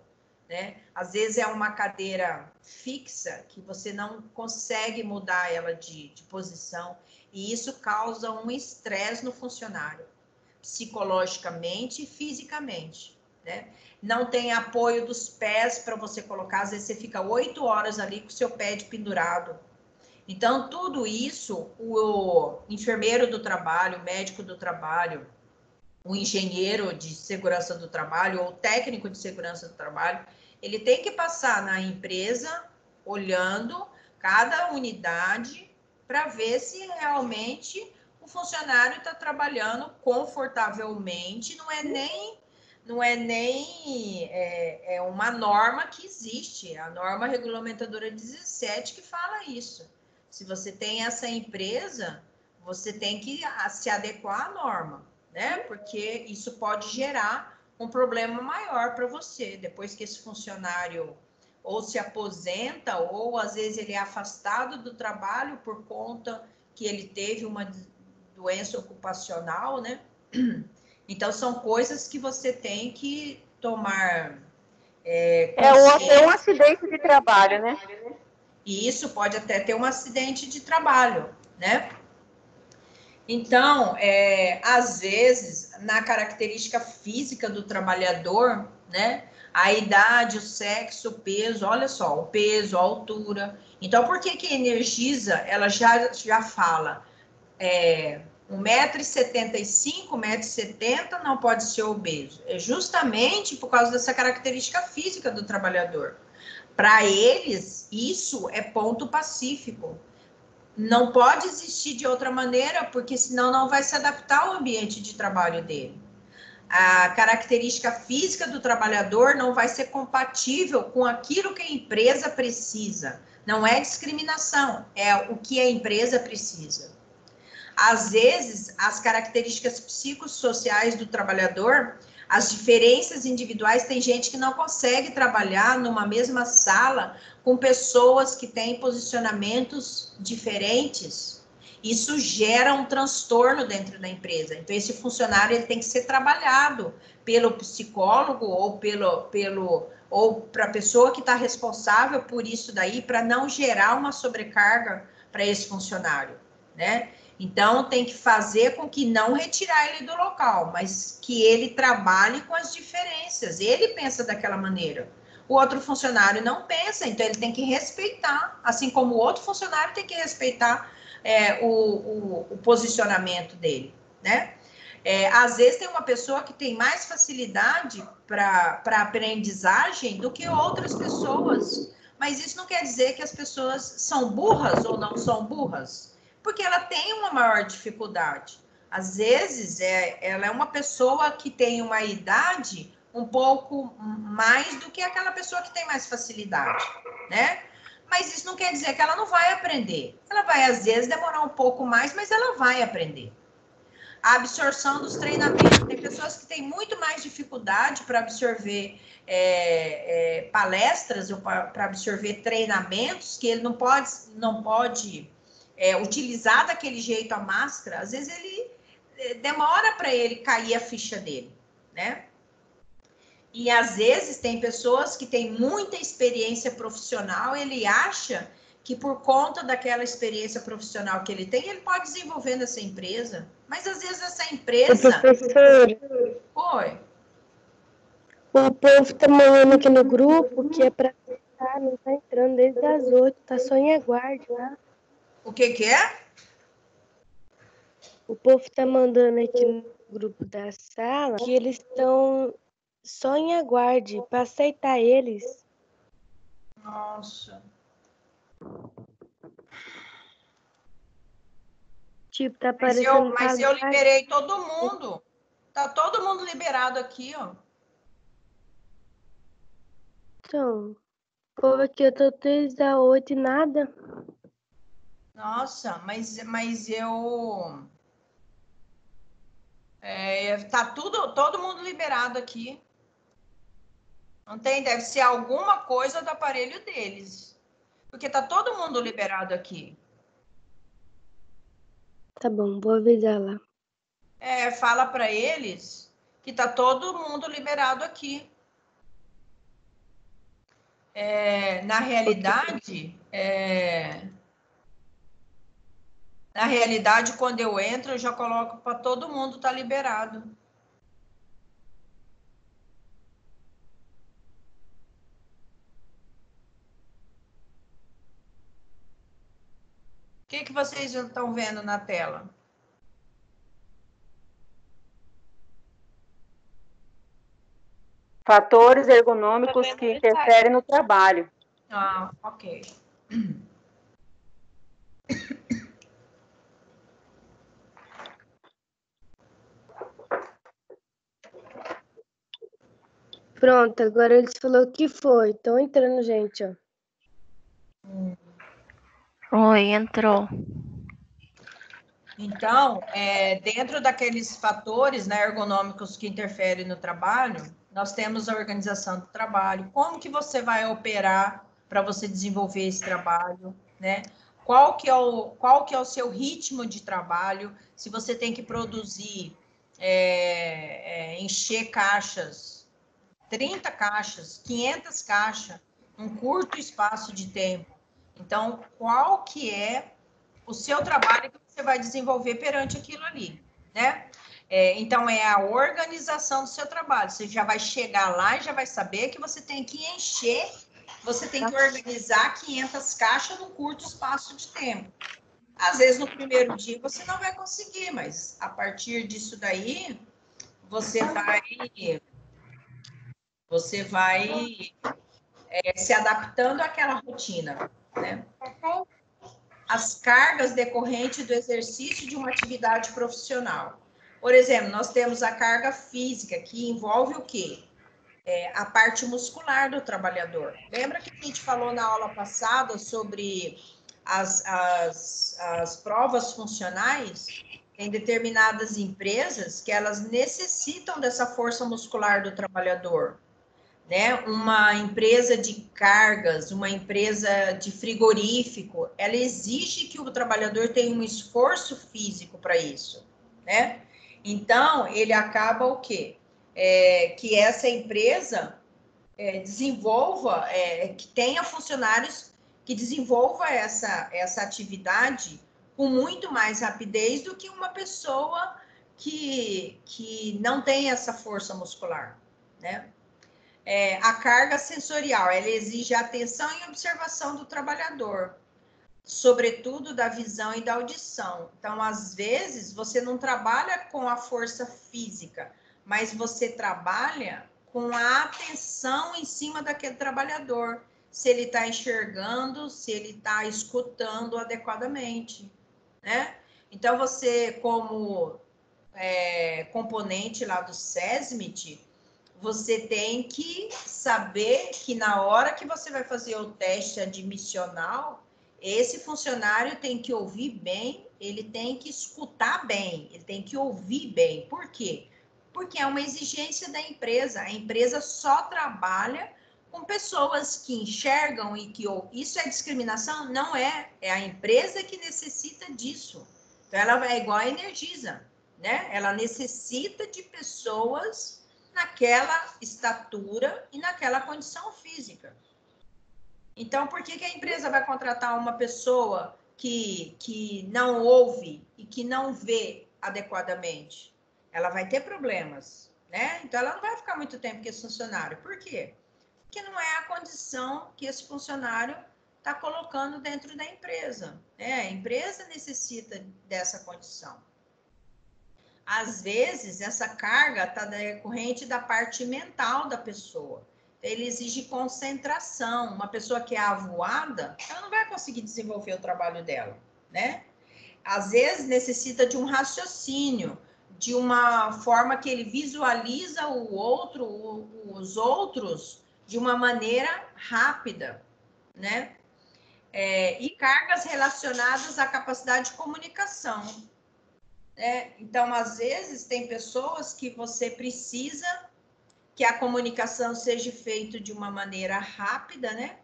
né? Às vezes é uma cadeira fixa que você não consegue mudar ela de posição, e isso causa um estresse no funcionário, psicologicamente e fisicamente, né? Não tem apoio dos pés para você colocar, às vezes você fica 8 horas ali com o seu pé de pendurado. Então, tudo isso, o enfermeiro do trabalho, o médico do trabalho, o engenheiro de segurança do trabalho, ou técnico de segurança do trabalho, ele tem que passar na empresa, olhando cada unidade, para ver se realmente o funcionário está trabalhando confortavelmente, não é nem uma norma que existe, a norma regulamentadora 17 que fala isso. Se você tem essa empresa, você tem que se adequar à norma, né? Porque isso pode gerar um problema maior para você, depois que esse funcionário ou se aposenta, ou às vezes ele é afastado do trabalho por conta que ele teve uma doença ocupacional, né? Então, são coisas que você tem que tomar É um acidente de trabalho, né? E isso pode até ter um acidente de trabalho, né? Então, às vezes, na característica física do trabalhador, né? A idade, o sexo, o peso, olha só, o peso, a altura. Então, por que que energisa, ela já fala, 1,75 m, 1,70 m não pode ser obeso. É justamente por causa dessa característica física do trabalhador. Para eles, isso é ponto pacífico. Não pode existir de outra maneira, porque senão não vai se adaptar ao ambiente de trabalho dele. A característica física do trabalhador não vai ser compatível com aquilo que a empresa precisa. Não é discriminação, é o que a empresa precisa. Às vezes, as características psicossociais do trabalhador, as diferenças individuais, tem gente que não consegue trabalhar numa mesma sala com pessoas que têm posicionamentos diferentes. Isso gera um transtorno dentro da empresa. Então, esse funcionário ele tem que ser trabalhado pelo psicólogo ou para a pessoa que está responsável por isso daí, para não gerar uma sobrecarga para esse funcionário, né? Então, tem que fazer com que não retirar ele do local, mas que ele trabalhe com as diferenças. Ele pensa daquela maneira. O outro funcionário não pensa, então ele tem que respeitar, assim como o outro funcionário tem que respeitar o posicionamento dele, né? Às vezes tem uma pessoa que tem mais facilidade para aprendizagem do que outras pessoas, mas isso não quer dizer que as pessoas são burras ou não são burras, porque ela tem uma maior dificuldade. Às vezes, ela é uma pessoa que tem uma idade um pouco mais do que aquela pessoa que tem mais facilidade, né? Mas isso não quer dizer que ela não vai aprender. Ela vai, às vezes, demorar um pouco mais, mas ela vai aprender. A absorção dos treinamentos. Tem pessoas que têm muito mais dificuldade para absorver palestras ou para absorver treinamentos, que ele não pode utilizar daquele jeito a máscara. Às vezes ele demora para ele cair a ficha dele, né? E às vezes tem pessoas que têm muita experiência profissional, ele acha que por conta daquela experiência profissional que ele tem, ele pode desenvolver nessa empresa. Mas às vezes essa empresa... Professor, Oi. o povo tá mandando aqui no grupo que é pra entrar, não tá entrando desde as 8, tá só em aguarde, tá? O que é? O povo tá mandando aqui no grupo da sala que eles estão só em aguarde pra aceitar eles. Nossa. Tipo, tá Mas aparecendo... eu liberei todo mundo. Tá todo mundo liberado aqui, ó. Então, o povo aqui, eu tô desde as 8 e nada. Nossa, mas eu... tá todo mundo liberado aqui. Não tem? Deve ser alguma coisa do aparelho deles. Porque tá todo mundo liberado aqui. Tá bom, vou avisar lá. Fala para eles que tá todo mundo liberado aqui. Na realidade, quando eu entro, eu já coloco para todo mundo tá liberado. O que vocês estão vendo na tela? Fatores ergonômicos que interferem no trabalho. Ah, ok. Pronto, agora eles falaram que foi. Estão entrando, gente, ó. Oi, entrou. Então, dentro daqueles fatores, né, ergonômicos que interferem no trabalho, nós temos a organização do trabalho. Como que você vai operar para você desenvolver esse trabalho, né? Qual que é o seu ritmo de trabalho? Se você tem que produzir, encher caixas, 30 caixas, 500 caixas, um curto espaço de tempo. Então, qual que é o seu trabalho que você vai desenvolver perante aquilo ali, né? Então, é a organização do seu trabalho. Você já vai chegar lá e já vai saber que você tem que encher, você tem que organizar 500 caixas num curto espaço de tempo. Às vezes, no primeiro dia, você não vai conseguir, mas a partir disso daí, você vai se adaptando àquela rotina, né? As cargas decorrentes do exercício de uma atividade profissional. Por exemplo, nós temos a carga física, que envolve o quê? A parte muscular do trabalhador. Lembra que a gente falou na aula passada sobre as provas funcionais? Tem determinadas empresas que elas necessitam dessa força muscular do trabalhador, né? Uma empresa de cargas, uma empresa de frigorífico, ela exige que o trabalhador tenha um esforço físico para isso, né? Então, ele acaba o quê? Que essa empresa desenvolva, que tenha funcionários que desenvolva essa atividade com muito mais rapidez do que uma pessoa que não tem essa força muscular, né? A carga sensorial, ela exige atenção e observação do trabalhador, sobretudo da visão e da audição. Então, às vezes, você não trabalha com a força física, mas você trabalha com a atenção em cima daquele trabalhador, se ele está enxergando, se ele está escutando adequadamente, né? Então, você, como componente lá do SESMIT, você tem que saber que na hora que você vai fazer o teste admissional, esse funcionário tem que ouvir bem, ele tem que escutar bem, ele tem que ouvir bem. Por quê? Porque é uma exigência da empresa. A empresa só trabalha com pessoas que enxergam e que ouvem. Isso é discriminação? Não é. É a empresa que necessita disso. Então, ela é igual a Energisa, né? Ela necessita de pessoas naquela estatura e naquela condição física. Então, por que a empresa vai contratar uma pessoa que não ouve e que não vê adequadamente? Ela vai ter problemas, né? Então, ela não vai ficar muito tempo com esse funcionário. Por quê? Porque não é a condição que esse funcionário está colocando dentro da empresa, né? A empresa necessita dessa condição. Às vezes, essa carga está decorrente da parte mental da pessoa. Ele exige concentração. Uma pessoa que é avoada, ela não vai conseguir desenvolver o trabalho dela, né? Às vezes, necessita de um raciocínio, de uma forma que ele visualiza o outro, os outros, de uma maneira rápida, né? E cargas relacionadas à capacidade de comunicação. Então, às vezes, tem pessoas que você precisa que a comunicação seja feita de uma maneira rápida, né?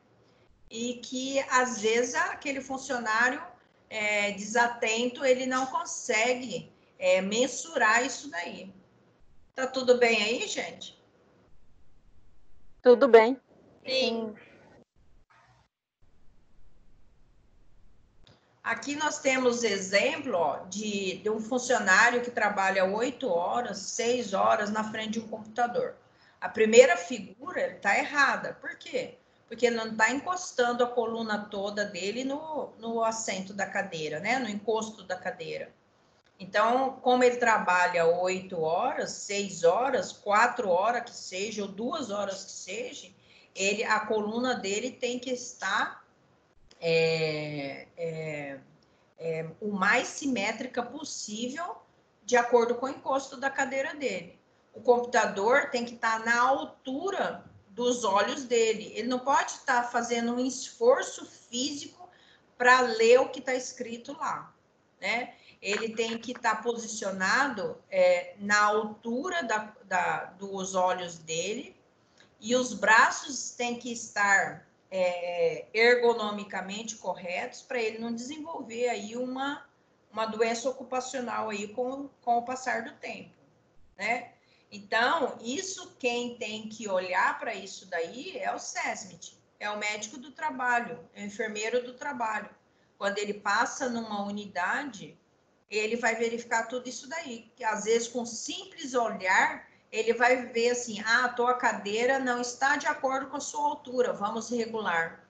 E que, às vezes, aquele funcionário desatento, ele não consegue mensurar isso daí. Tá tudo bem aí, gente? Tudo bem. Sim. Aqui nós temos exemplo de um funcionário que trabalha 8 horas, 6 horas na frente de um computador. A primeira figura está errada. Por quê? Porque não está encostando a coluna toda dele no assento da cadeira, né? No encosto da cadeira. Então, como ele trabalha 8 horas, 6 horas, 4 horas que seja, ou 2 horas que seja, a coluna dele tem que estar o mais simétrica possível, de acordo com o encosto da cadeira dele. O computador tem que estar na altura dos olhos dele. Ele não pode estar fazendo um esforço físico para ler o que está escrito lá, né? Ele tem que estar posicionado na altura dos olhos dele, e os braços têm que estar ergonomicamente corretos para ele não desenvolver aí uma doença ocupacional aí com o passar do tempo, né? Então, isso quem tem que olhar para isso daí é o SESMIT, é o médico do trabalho, é o enfermeiro do trabalho. Quando ele passa numa unidade, ele vai verificar tudo isso daí, que às vezes com simples olhar, ele vai ver assim, a tua cadeira não está de acordo com a sua altura, vamos regular.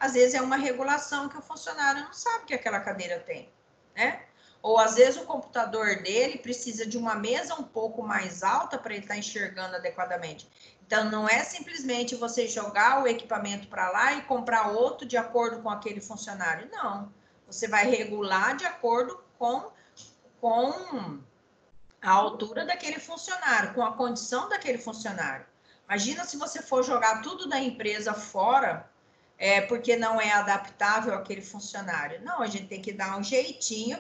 Às vezes é uma regulação que o funcionário não sabe que aquela cadeira tem, né? Ou às vezes o computador dele precisa de uma mesa um pouco mais alta para ele estar enxergando adequadamente. Então, não é simplesmente você jogar o equipamento para lá e comprar outro de acordo com aquele funcionário. Não. Você vai regular de acordo com a altura daquele funcionário, com a condição daquele funcionário. Imagina se você for jogar tudo da empresa fora, porque não é adaptável àquele funcionário. Não, a gente tem que dar um jeitinho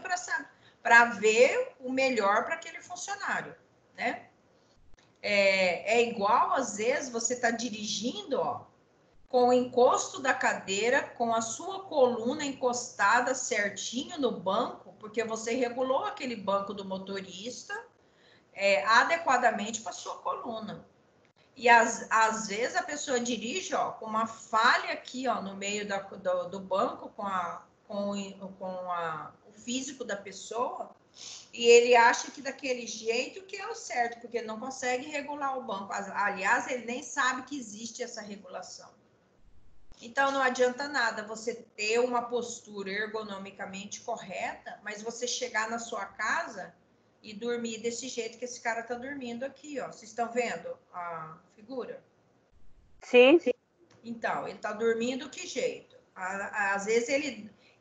para ver o melhor para aquele funcionário, né? É igual, às vezes, você está dirigindo, com o encosto da cadeira, com a sua coluna encostada certinho no banco, porque você regulou aquele banco do motorista adequadamente para a sua coluna. E às vezes a pessoa dirige com uma falha aqui no meio do banco, com o físico da pessoa, e ele acha que daquele jeito que é o certo, porque ele não consegue regular o banco. Aliás, ele nem sabe que existe essa regulação. Então, não adianta nada você ter uma postura ergonomicamente correta, mas você chegar na sua casa e dormir desse jeito que esse cara está dormindo aqui, Vocês estão vendo a figura? Sim. Então, ele está dormindo que jeito? Às vezes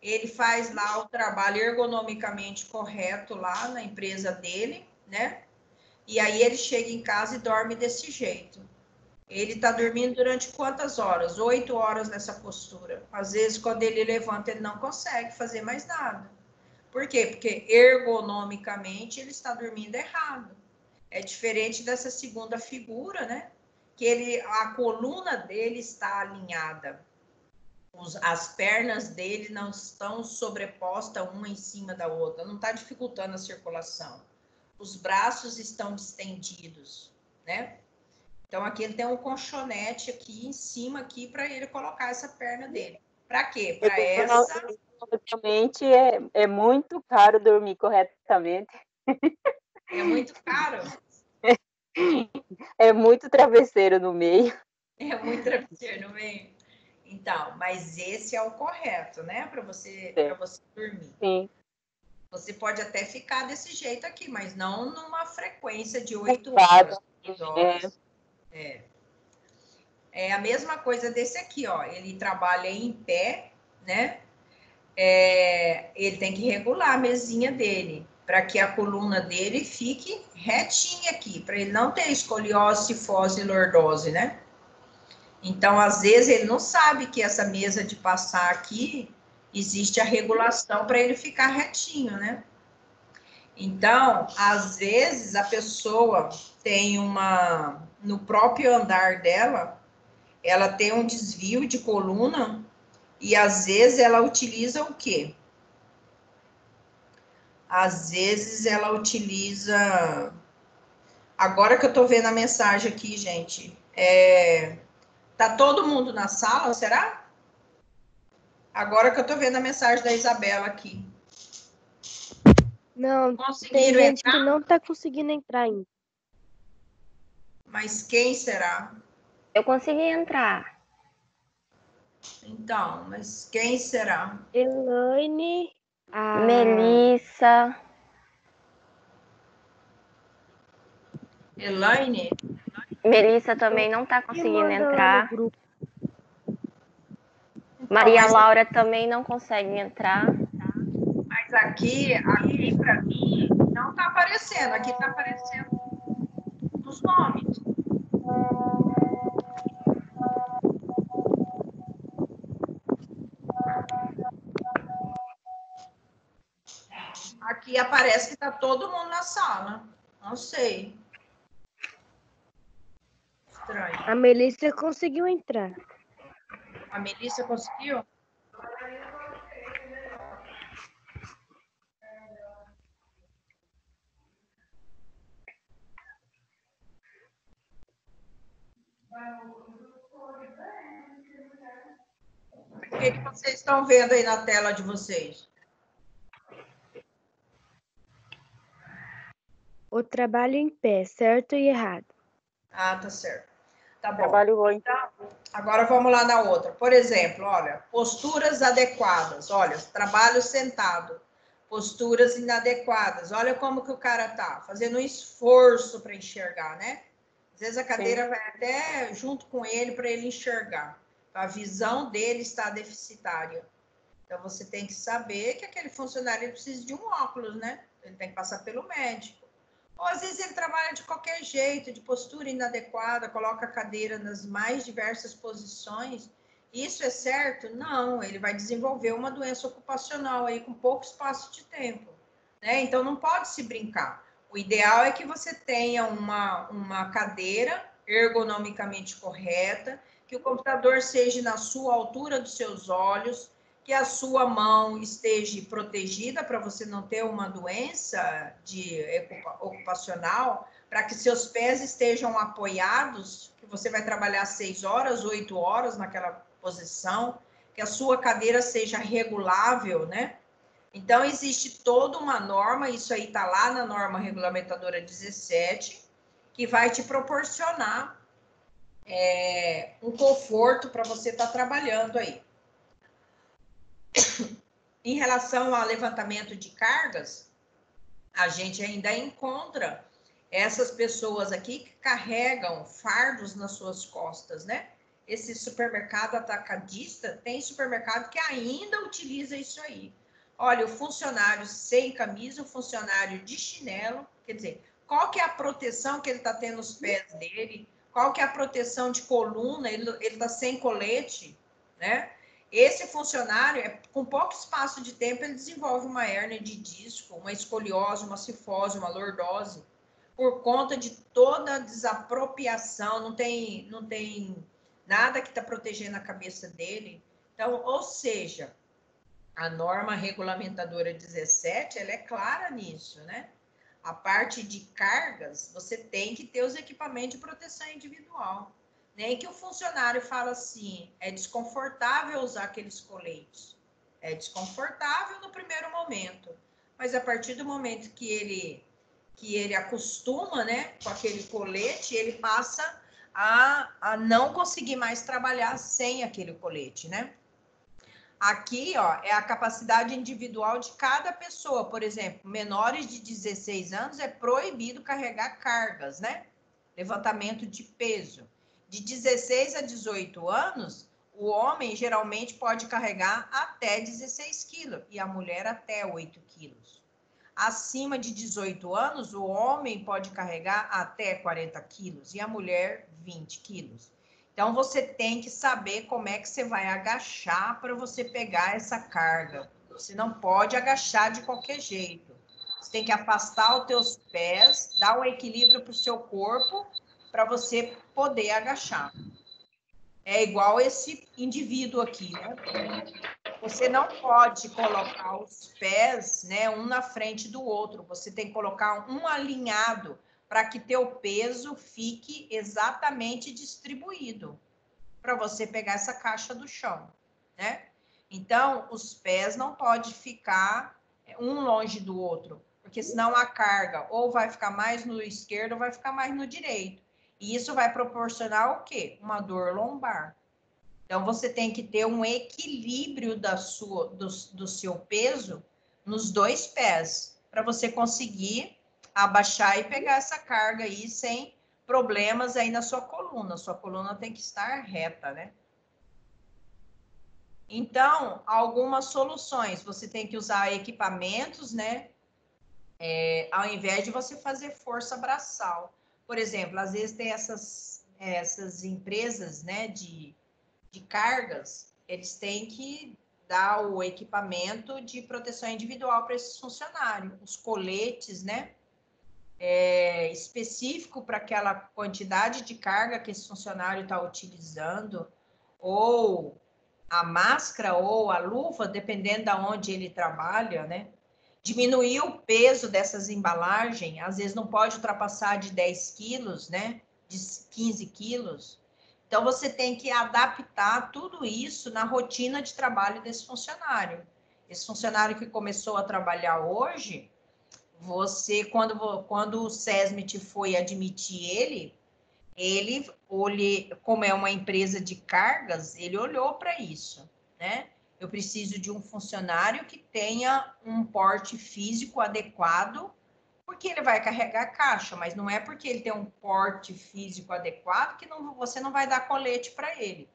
ele faz lá o trabalho ergonomicamente correto lá na empresa dele, né? E aí ele chega em casa e dorme desse jeito. Ele está dormindo durante quantas horas? 8 horas nessa postura. Às vezes, quando ele levanta, ele não consegue fazer mais nada. Por quê? Porque ergonomicamente ele está dormindo errado. É diferente dessa segunda figura, né? Que a coluna dele está alinhada. As pernas dele não estão sobrepostas uma em cima da outra. Não está dificultando a circulação. Os braços estão distendidos, né? Então, aqui ele tem um colchonete aqui em cima aqui para ele colocar essa perna dele. Para quê? Para essa... Realmente é muito caro dormir corretamente. É muito caro? É muito travesseiro no meio. É muito travesseiro no meio. Então, mas esse é o correto, né? Para você dormir. Sim. Você pode até ficar desse jeito aqui, mas não numa frequência de 8 horas, 10 horas. É a mesma coisa desse aqui, Ele trabalha em pé, né? Ele tem que regular a mesinha dele, para que a coluna dele fique retinha aqui, para ele não ter escoliose, cifose e lordose, né? Então, às vezes, ele não sabe que essa mesa de passar aqui, existe a regulação para ele ficar retinho, né? Então, às vezes, a pessoa tem no próprio andar dela, ela tem um desvio de coluna e, às vezes, ela utiliza o quê? Às vezes ela utiliza... Agora que eu tô vendo a mensagem aqui, gente, tá todo mundo na sala, será? Agora que eu tô vendo a mensagem da Isabela aqui. Não, tem Conseguiram gente entrar? que não tá conseguindo entrar ainda. Mas quem será? Eu consegui entrar. Então, mas quem será? Elaine, a Melissa. Elaine? Melissa também não tá que conseguindo manda lá no entrar. grupo. Então, Maria Laura também não consegue entrar. mas aqui para mim, não tá aparecendo. Aqui tá aparecendo os nomes. Aqui aparece que tá todo mundo na sala. Não sei. Estranho. A Melissa conseguiu entrar. A Melissa conseguiu? O que vocês estão vendo aí na tela de vocês? O trabalho em pé, certo e errado. Ah, tá certo. Tá bom. Trabalho em... Então, agora vamos lá na outra. Por exemplo, olha, posturas adequadas. Olha, trabalho sentado. Posturas inadequadas. Olha como que o cara tá, fazendo um esforço para enxergar, né? Às vezes a cadeira vai até junto com ele para ele enxergar. A visão dele está deficitária. Então, você tem que saber que aquele funcionário precisa de um óculos, né? Ele tem que passar pelo médico. Ou às vezes ele trabalha de qualquer jeito, de postura inadequada, coloca a cadeira nas mais diversas posições. Isso é certo? Não, ele vai desenvolver uma doença ocupacional aí com pouco espaço de tempo, né? Então não pode se brincar. O ideal é que você tenha uma cadeira ergonomicamente correta, que o computador seja na sua altura dos seus olhos, que a sua mão esteja protegida para você não ter uma doença ocupacional, para que seus pés estejam apoiados, que você vai trabalhar 6 horas, 8 horas naquela posição, que a sua cadeira seja regulável, né? Então, existe toda uma norma, isso aí está lá na norma regulamentadora 17, que vai te proporcionar um conforto para você estar trabalhando aí. Em relação ao levantamento de cargas, a gente ainda encontra essas pessoas aqui que carregam fardos nas suas costas, né? Esse supermercado atacadista, tem supermercado que ainda utiliza isso aí. Olha, o funcionário sem camisa, o funcionário de chinelo, quer dizer, qual que é a proteção que ele está tendo nos pés dele? Qual que é a proteção de coluna? Ele está sem colete, né? Esse funcionário, com pouco espaço de tempo, ele desenvolve uma hérnia de disco, uma escoliose, uma cifose, uma lordose, por conta de toda a desapropriação, não tem nada que está protegendo a cabeça dele. Então, ou seja, a norma regulamentadora 17, ela é clara nisso, né? A parte de cargas, você tem que ter os equipamentos de proteção individual. Nem que o funcionário fala assim, é desconfortável usar aqueles coletes. É desconfortável no primeiro momento, mas a partir do momento que ele acostuma, né, com aquele colete, ele passa a não conseguir mais trabalhar sem aquele colete, né? Aqui, ó, é a capacidade individual de cada pessoa. Por exemplo, menores de 16 anos é proibido carregar cargas, né? Levantamento de peso. De 16 a 18 anos, o homem geralmente pode carregar até 16 quilos e a mulher até 8 quilos. Acima de 18 anos, o homem pode carregar até 40 quilos e a mulher 20 quilos. Então, você tem que saber como é que você vai agachar para você pegar essa carga. Você não pode agachar de qualquer jeito. Você tem que afastar os teus pés, dar um equilíbrio para o seu corpo para você poder agachar. É igual esse indivíduo aqui, né? Você não pode colocar os pés, né, um na frente do outro. Você tem que colocar um alinhado para que teu peso fique exatamente distribuído para você pegar essa caixa do chão, né? Então, os pés não podem ficar um longe do outro, porque senão a carga ou vai ficar mais no esquerdo ou vai ficar mais no direito. E isso vai proporcionar o quê? Uma dor lombar. Então, você tem que ter um equilíbrio do seu peso nos dois pés, para você conseguir abaixar e pegar essa carga aí sem problemas aí na sua coluna. Sua coluna tem que estar reta, né? Então, algumas soluções. Você tem que usar equipamentos, né? Ao invés de você fazer força braçal. Por exemplo, às vezes tem essas empresas, né, de cargas, eles têm que dar o equipamento de proteção individual para esses funcionários, os coletes, né? Específico para aquela quantidade de carga que esse funcionário está utilizando, ou a máscara ou a luva, dependendo de onde ele trabalha, né? Diminuir o peso dessas embalagens, às vezes não pode ultrapassar de 10 quilos, né? De 15 quilos. Então, você tem que adaptar tudo isso na rotina de trabalho desse funcionário. Esse funcionário que começou a trabalhar hoje, você, quando o SESMIT foi admitir ele, como é uma empresa de cargas, ele olhou para isso, né? Eu preciso de um funcionário que tenha um porte físico adequado, porque ele vai carregar caixa, mas não é porque ele tem um porte físico adequado que você não vai dar colete para ele.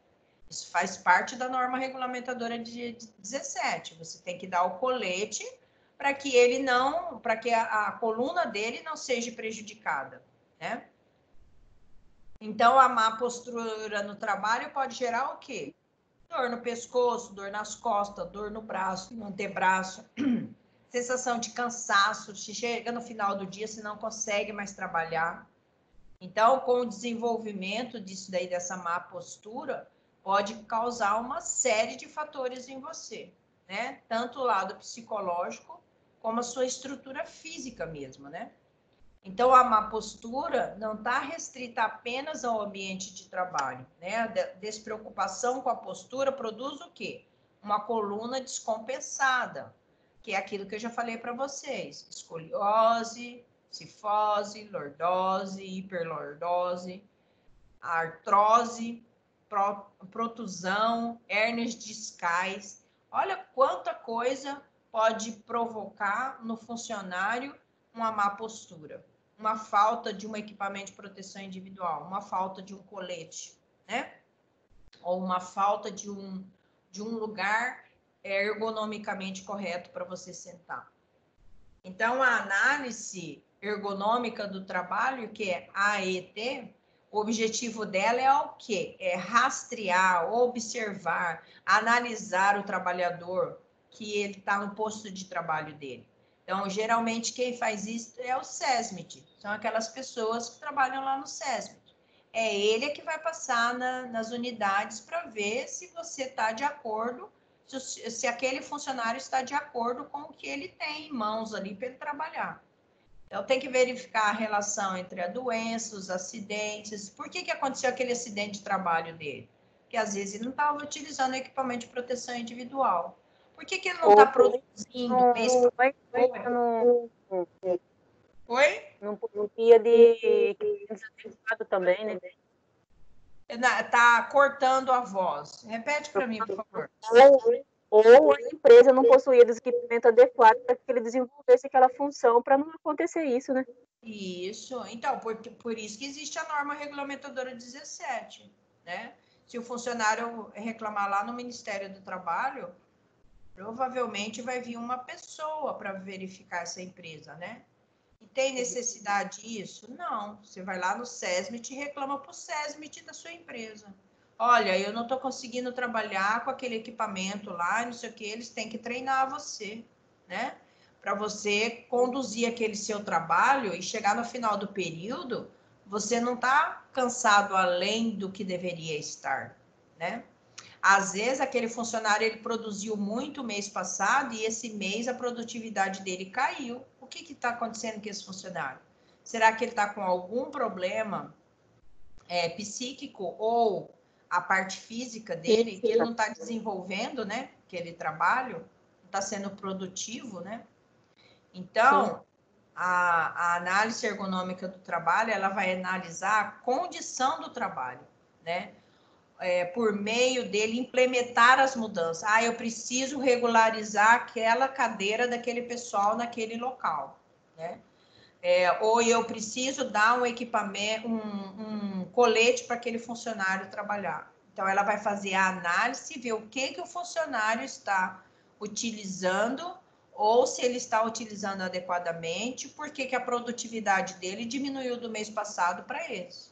Isso faz parte da norma regulamentadora de 17. Você tem que dar o colete para que para que a coluna dele não seja prejudicada, né? Então, a má postura no trabalho pode gerar o quê? Dor no pescoço, dor nas costas, dor no braço, no antebraço, sensação de cansaço, chega no final do dia, você não consegue mais trabalhar. Então, com o desenvolvimento disso daí, dessa má postura, pode causar uma série de fatores em você, né? Tanto o lado psicológico, como a sua estrutura física mesmo, né? Então, a má postura não está restrita apenas ao ambiente de trabalho, né? A despreocupação com a postura produz o quê? Uma coluna descompensada, que é aquilo que eu já falei para vocês: escoliose, cifose, lordose, hiperlordose, artrose, protusão, hérnias discais. Olha quanta coisa pode provocar no funcionário uma má postura, uma falta de um equipamento de proteção individual, uma falta de um colete, né? Ou uma falta de um lugar ergonomicamente correto para você sentar. Então, a análise ergonômica do trabalho, que é AET, o objetivo dela é o quê? É rastrear, observar, analisar o trabalhador que ele está no posto de trabalho dele. Então, geralmente, quem faz isso é o SESMIT, são aquelas pessoas que trabalham lá no SESMIT. É ele que vai passar nas unidades para ver se você está de acordo, se aquele funcionário está de acordo com o que ele tem em mãos ali para ele trabalhar. Então, tem que verificar a relação entre a doença, os acidentes. Por que aconteceu aquele acidente de trabalho dele? Porque, às vezes, ele não estava utilizando equipamento de proteção individual. Por que ele não está produzindo? Oi? Não podia de desadequado também, né? Tá cortando a voz. Repete para mim, por favor. Ou a empresa não possuía dos equipamentos adequados para que ele desenvolvesse aquela função, para não acontecer isso, né? Isso. Então, por isso que existe a norma regulamentadora 17, né? Se o funcionário reclamar lá no Ministério do Trabalho, provavelmente vai vir uma pessoa para verificar essa empresa, né? E tem necessidade disso? Não. Você vai lá no SESMIT e reclama para o SESMIT da sua empresa. Olha, eu não estou conseguindo trabalhar com aquele equipamento lá, não sei o que, eles têm que treinar você, né? Para você conduzir aquele seu trabalho e chegar no final do período, você não está cansado além do que deveria estar, né? Às vezes, aquele funcionário, ele produziu muito mês passado e esse mês a produtividade dele caiu. O que está acontecendo com esse funcionário? Será que ele está com algum problema psíquico ou a parte física dele, que ele não está desenvolvendo, né? Aquele trabalho, não está sendo produtivo, né? Então, a análise ergonômica do trabalho, ela vai analisar a condição do trabalho, né? Por meio dele implementar as mudanças. Eu preciso regularizar aquela cadeira daquele pessoal naquele local, né? Ou eu preciso dar um equipamento, um colete para aquele funcionário trabalhar. Então, ela vai fazer a análise, ver o que o funcionário está utilizando, ou se ele está utilizando adequadamente, porque a produtividade dele diminuiu do mês passado para esse.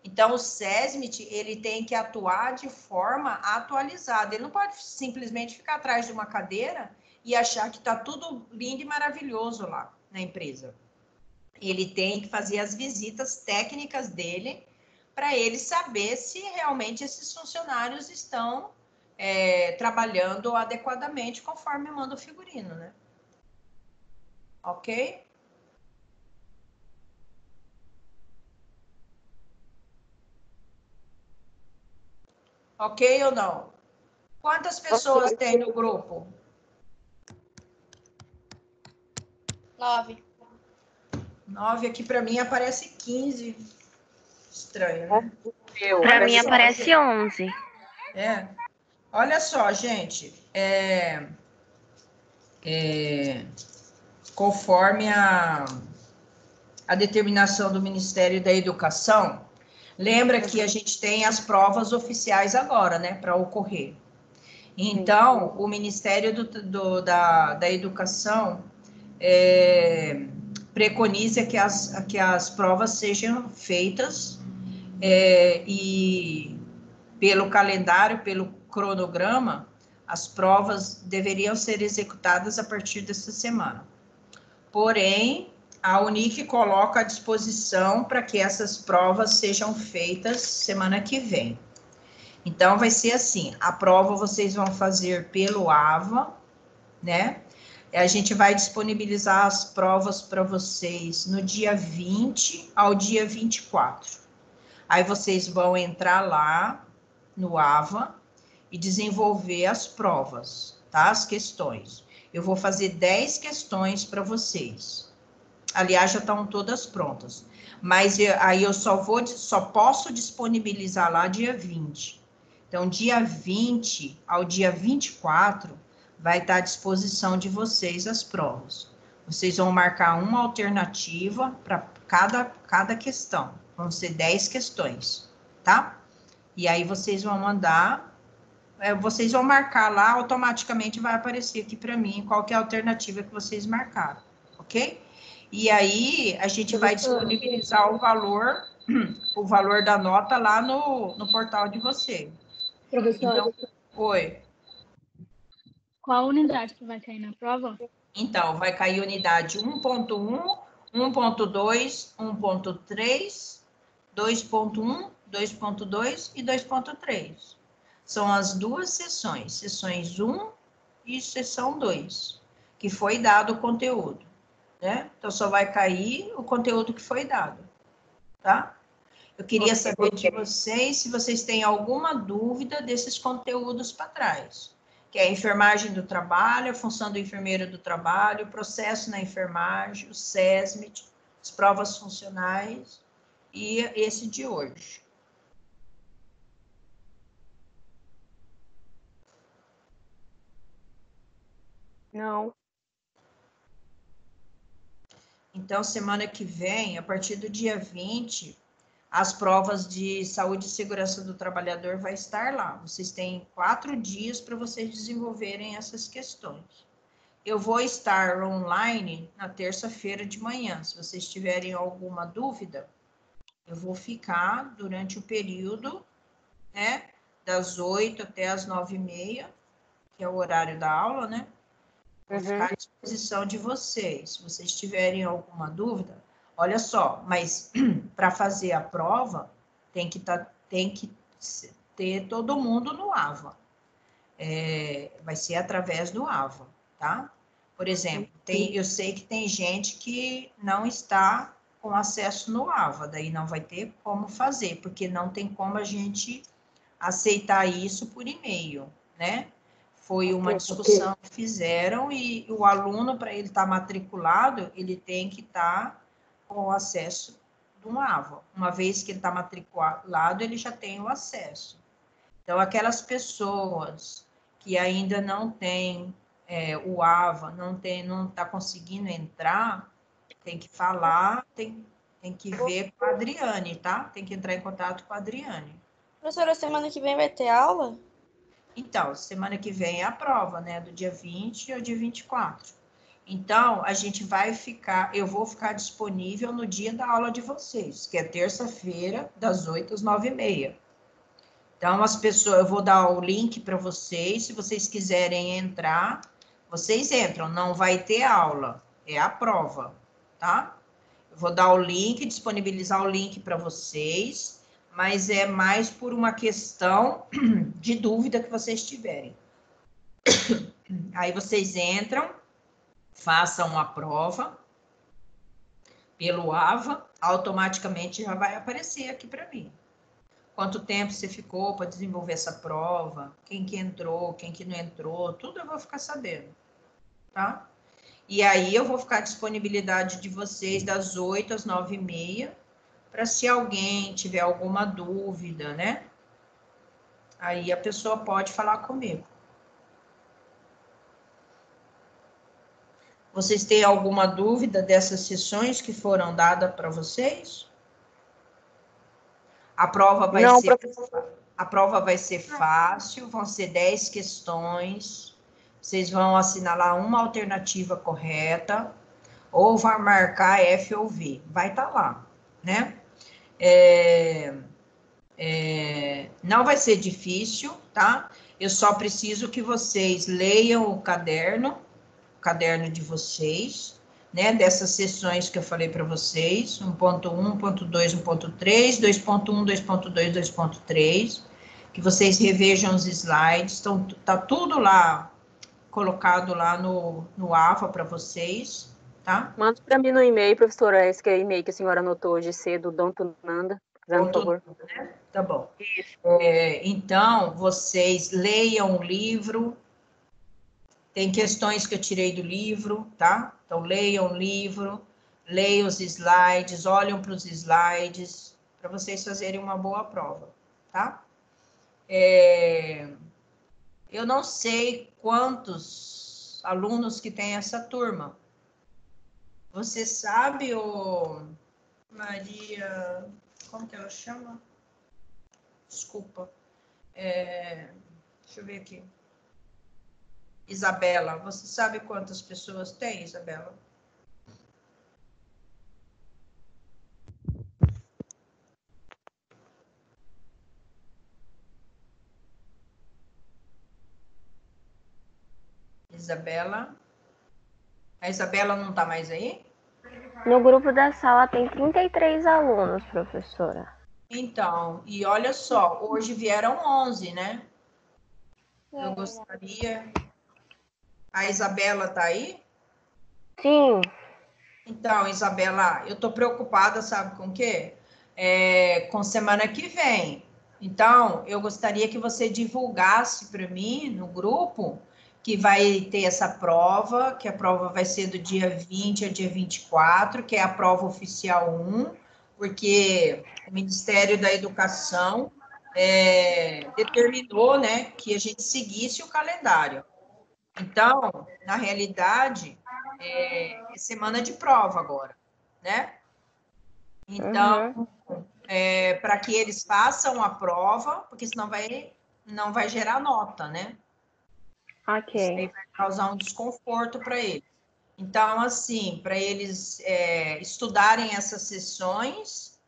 Então, o SESMIT, ele tem que atuar de forma atualizada. Ele não pode simplesmente ficar atrás de uma cadeira e achar que está tudo lindo e maravilhoso lá na empresa. Ele tem que fazer as visitas técnicas dele para ele saber se realmente esses funcionários estão trabalhando adequadamente conforme manda o figurino, né? Ok? Ok ou não? Quantas pessoas tem no grupo? 9. 9 aqui para mim aparece 15. Estranho, né? Para mim aparece 11. Olha só, gente. Conforme a determinação do Ministério da Educação, lembra que a gente tem as provas oficiais agora, né, para ocorrer. Então, o Ministério da Educação preconiza que as provas sejam feitas e pelo calendário, pelo cronograma, as provas deveriam ser executadas a partir dessa semana. Porém, a Unic coloca à disposição para que essas provas sejam feitas semana que vem. Então, vai ser assim, a prova vocês vão fazer pelo AVA, né? A gente vai disponibilizar as provas para vocês no dia 20 ao dia 24. Aí vocês vão entrar lá no AVA e desenvolver as provas, tá? As questões. Eu vou fazer 10 questões para vocês. Aliás, já estão todas prontas. Mas aí eu só posso disponibilizar lá dia 20. Então, dia 20 ao dia 24, vai estar à disposição de vocês as provas. Vocês vão marcar uma alternativa para cada questão. Vão ser 10 questões, tá? E aí vocês vão mandar, vocês vão marcar lá, automaticamente vai aparecer aqui para mim qual que é a alternativa que vocês marcaram, ok? E aí a gente vai disponibilizar o valor da nota lá no portal de vocês. Professora, Então, oi. qual unidade que vai cair na prova? Então, vai cair unidade 1.1, 1.2, 1.3, 2.1, 2.2 e 2.3. São as duas sessões 1 e sessão 2, que foi dado o conteúdo, né? Então, só vai cair o conteúdo que foi dado, tá? Eu queria saber de vocês se vocês têm alguma dúvida desses conteúdos para trás, que é a enfermagem do trabalho, a função do enfermeiro do trabalho, o processo na enfermagem, o SESMIT, as provas funcionais e esse de hoje. Não. Então, semana que vem, a partir do dia 20, as provas de saúde e segurança do trabalhador vai estar lá. Vocês têm 4 dias para vocês desenvolverem essas questões. Eu vou estar online na terça-feira de manhã. Se vocês tiverem alguma dúvida, eu vou ficar durante o período, né, das 8 até as 9h30, que é o horário da aula, né? Vou ficar à disposição de vocês. Se vocês tiverem alguma dúvida, olha só, mas para fazer a prova, tem que ter todo mundo no AVA, vai ser através do AVA, tá? Por exemplo, eu sei que tem gente que não está com acesso no AVA, daí não vai ter como fazer, porque não tem como a gente aceitar isso por e-mail, né? Foi uma discussão que fizeram e o aluno, para ele estar matriculado, ele tem que estar com o acesso do AVA. Uma vez que ele está matriculado, ele já tem o acesso. Então, aquelas pessoas que ainda não têm o AVA, não está conseguindo entrar, tem que falar, tem que ver com a Adriane, tá? Tem que entrar em contato com a Adriane. Professora, semana que vem vai ter aula? Então, semana que vem é a prova, né? Do dia 20 ao dia 24. Então, a gente eu vou ficar disponível no dia da aula de vocês, que é terça-feira, das 8 às 9h30. Então, eu vou dar o link para vocês, se vocês quiserem entrar, vocês entram, não vai ter aula, é a prova, tá? Eu vou dar o link, disponibilizar o link para vocês, mas é mais por uma questão de dúvida que vocês tiverem. Aí vocês entram, façam a prova pelo AVA, automaticamente já vai aparecer aqui para mim. Quanto tempo você ficou para desenvolver essa prova, quem que entrou, quem que não entrou, tudo eu vou ficar sabendo, tá? E aí eu vou ficar à disponibilidade de vocês das 8 às 9h30, para se alguém tiver alguma dúvida, né? Aí a pessoa pode falar comigo. Vocês têm alguma dúvida dessas sessões que foram dadas para vocês? A prova vai ser fácil, vão ser 10 questões. Vocês vão assinalar uma alternativa correta, ou vai marcar F ou V. Vai estar lá, né? Não vai ser difícil, tá? Eu só preciso que vocês leiam o caderno de vocês, né? Dessas sessões que eu falei para vocês, 1.1, 1.2, 1.3, 2.1, 2.2, 2.3, que vocês revejam os slides, tá tudo lá, colocado lá no AVA para vocês, tá? Manda para mim no e-mail, professora, esse que é o e-mail que a senhora anotou hoje cedo, Dom Nanda, por favor. Né? Tá bom. Então, vocês leiam o livro, tem questões que eu tirei do livro, tá? Então, leiam o livro, leiam os slides, olhem para os slides, para vocês fazerem uma boa prova, tá? Eu não sei quantos alunos que tem essa turma. Você sabe, Maria... Como que ela chama? Desculpa. Deixa eu ver aqui. Isabela, você sabe quantas pessoas tem, Isabela? Isabela? A Isabela não está mais aí? No grupo da sala tem 33 alunos, professora. Então, e olha só, hoje vieram 11, né? Eu gostaria... A Isabela está aí? Sim. Então, Isabela, eu estou preocupada, sabe com o quê? Com semana que vem. Então, eu gostaria que você divulgasse para mim, no grupo, que vai ter essa prova, que a prova vai ser do dia 20 ao dia 24, que é a prova oficial 1, porque o Ministério da Educação determinou, né, que a gente seguisse o calendário. Então, na realidade, é semana de prova agora, né? Então, para que eles façam a prova, porque senão não vai gerar nota, né? Ok. Isso aí vai causar um desconforto para eles. Então, assim, para eles estudarem essas sessões,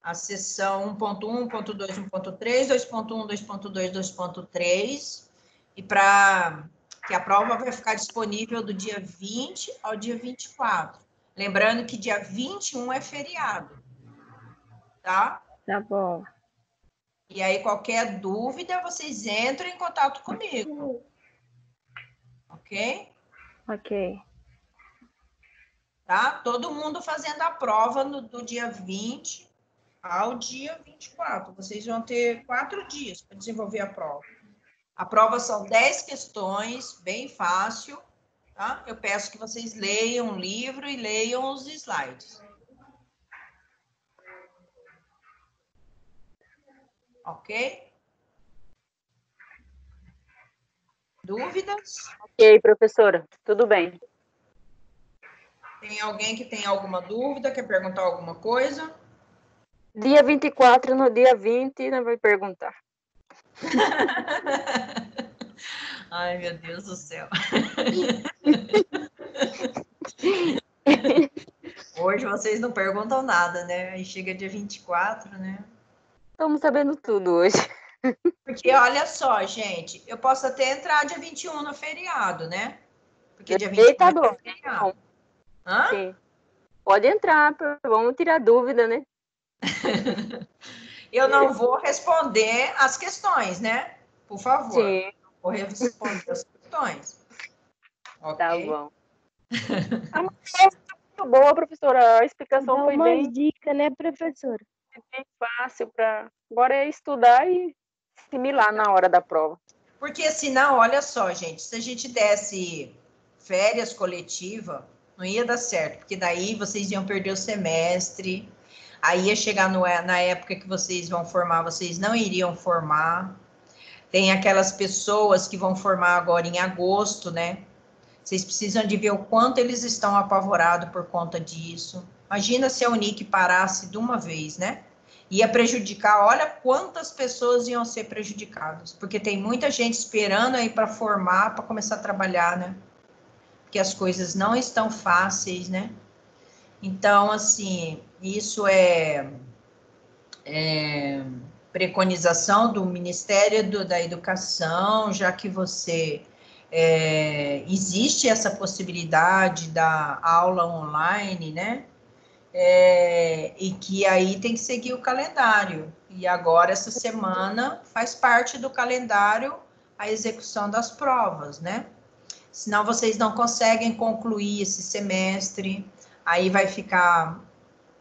a sessão 1.1, 1.2, 1.3, 2.1, 2.2, 2.3, e para que a prova vai ficar disponível do dia 20 ao dia 24. Lembrando que dia 21 é feriado, tá? Tá bom. E aí, qualquer dúvida, vocês entram em contato comigo. Ok? Ok. Tá? Todo mundo fazendo a prova do dia 20 ao dia 24. Vocês vão ter 4 dias para desenvolver a prova. A prova são 10 questões, bem fácil, tá? Eu peço que vocês leiam o livro e leiam os slides. Ok? Dúvidas? Ok, professora, tudo bem. Tem alguém que tem alguma dúvida, quer perguntar alguma coisa? Dia 24, no dia 20, não vai perguntar. Ai, meu Deus do céu. Hoje vocês não perguntam nada, né? Aí chega dia 24, né? Estamos sabendo tudo hoje. Porque olha só, gente, eu posso até entrar dia 21 no feriado, né? Porque dia 21 Eita, é bom. feriado. Hã? Sim. Pode entrar, vamos tirar dúvida, né? Eu não vou responder as questões, né? Por favor. Sim, Vou responder as questões. tá Ok? bom. A matéria tá muito boa, professora. A explicação Dá foi umas dicas, né, professora? bem fácil para. Agora é estudar e assimilar na hora da prova. Porque senão, olha só, gente, se a gente desse férias coletiva, não ia dar certo, porque daí vocês iam perder o semestre, aí ia chegar na época que vocês vão formar, vocês não iriam formar. Tem aquelas pessoas que vão formar agora em agosto, né? Vocês precisam de ver o quanto eles estão apavorados por conta disso. Imagina se a Unic parasse de uma vez, né? Ia prejudicar, olha quantas pessoas iam ser prejudicadas, porque tem muita gente esperando aí para formar, para começar a trabalhar, né? Porque as coisas não estão fáceis, né? Então, assim, isso é preconização do Ministério da Educação, já que você existe essa possibilidade da aula online, né? E que aí tem que seguir o calendário. E agora, essa semana, faz parte do calendário a execução das provas, né? Senão vocês não conseguem concluir esse semestre, aí vai ficar,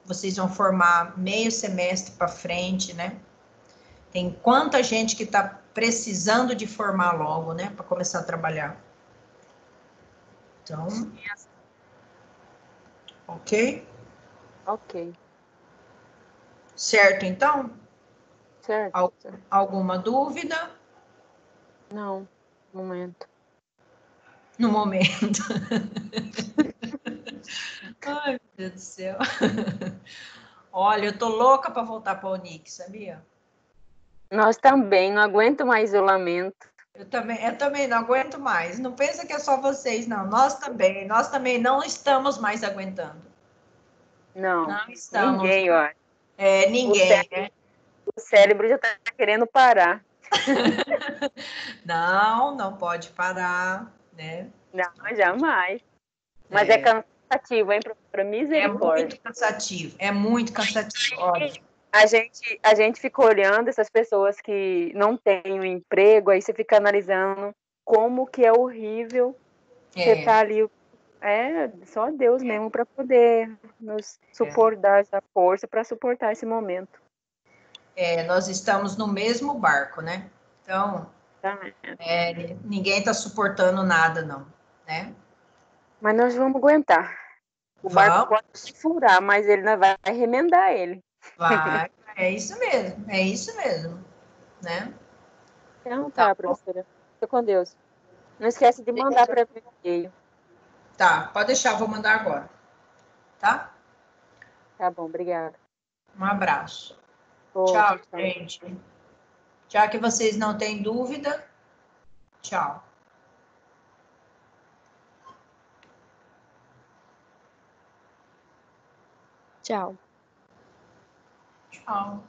vocês vão formar meio semestre para frente, né? Tem quanta gente que está precisando de formar logo, né, para começar a trabalhar. Então, ok? Ok, Certo, então? certo. Alguma dúvida? Não, momento. No momento. Ai, meu Deus do céu. Olha, eu tô louca para voltar para a Unic, sabia? Nós também, não aguento mais isolamento. Eu também não aguento mais. Não pensa que é só vocês, não. Nós também não estamos mais aguentando. Não, Não estamos. ninguém, ó. Ninguém, né? O cérebro já está querendo parar. Não, não pode parar, né? Não, jamais. Mas é cansativo, hein, professora? É Misericórdia. muito cansativo, é muito cansativo, olha. A gente fica olhando essas pessoas que não têm um emprego, aí você fica analisando como que é horrível você tá ali. É só Deus mesmo para poder nos suportar, essa força para suportar esse momento. Nós estamos no mesmo barco, né? Então, Tá? ninguém está suportando nada, não, né? Mas nós vamos aguentar. O barco pode se furar, mas ele não vai remendar ele. Vai, é isso mesmo, né? Então tá, professora. Fica com Deus. Não esquece de mandar para mim o e-mail. Tá, pode deixar, vou mandar agora, tá? Tá bom, obrigada. Um abraço. Outro, Tchau, gente. Já que vocês não têm dúvida, tchau. Tchau. Tchau.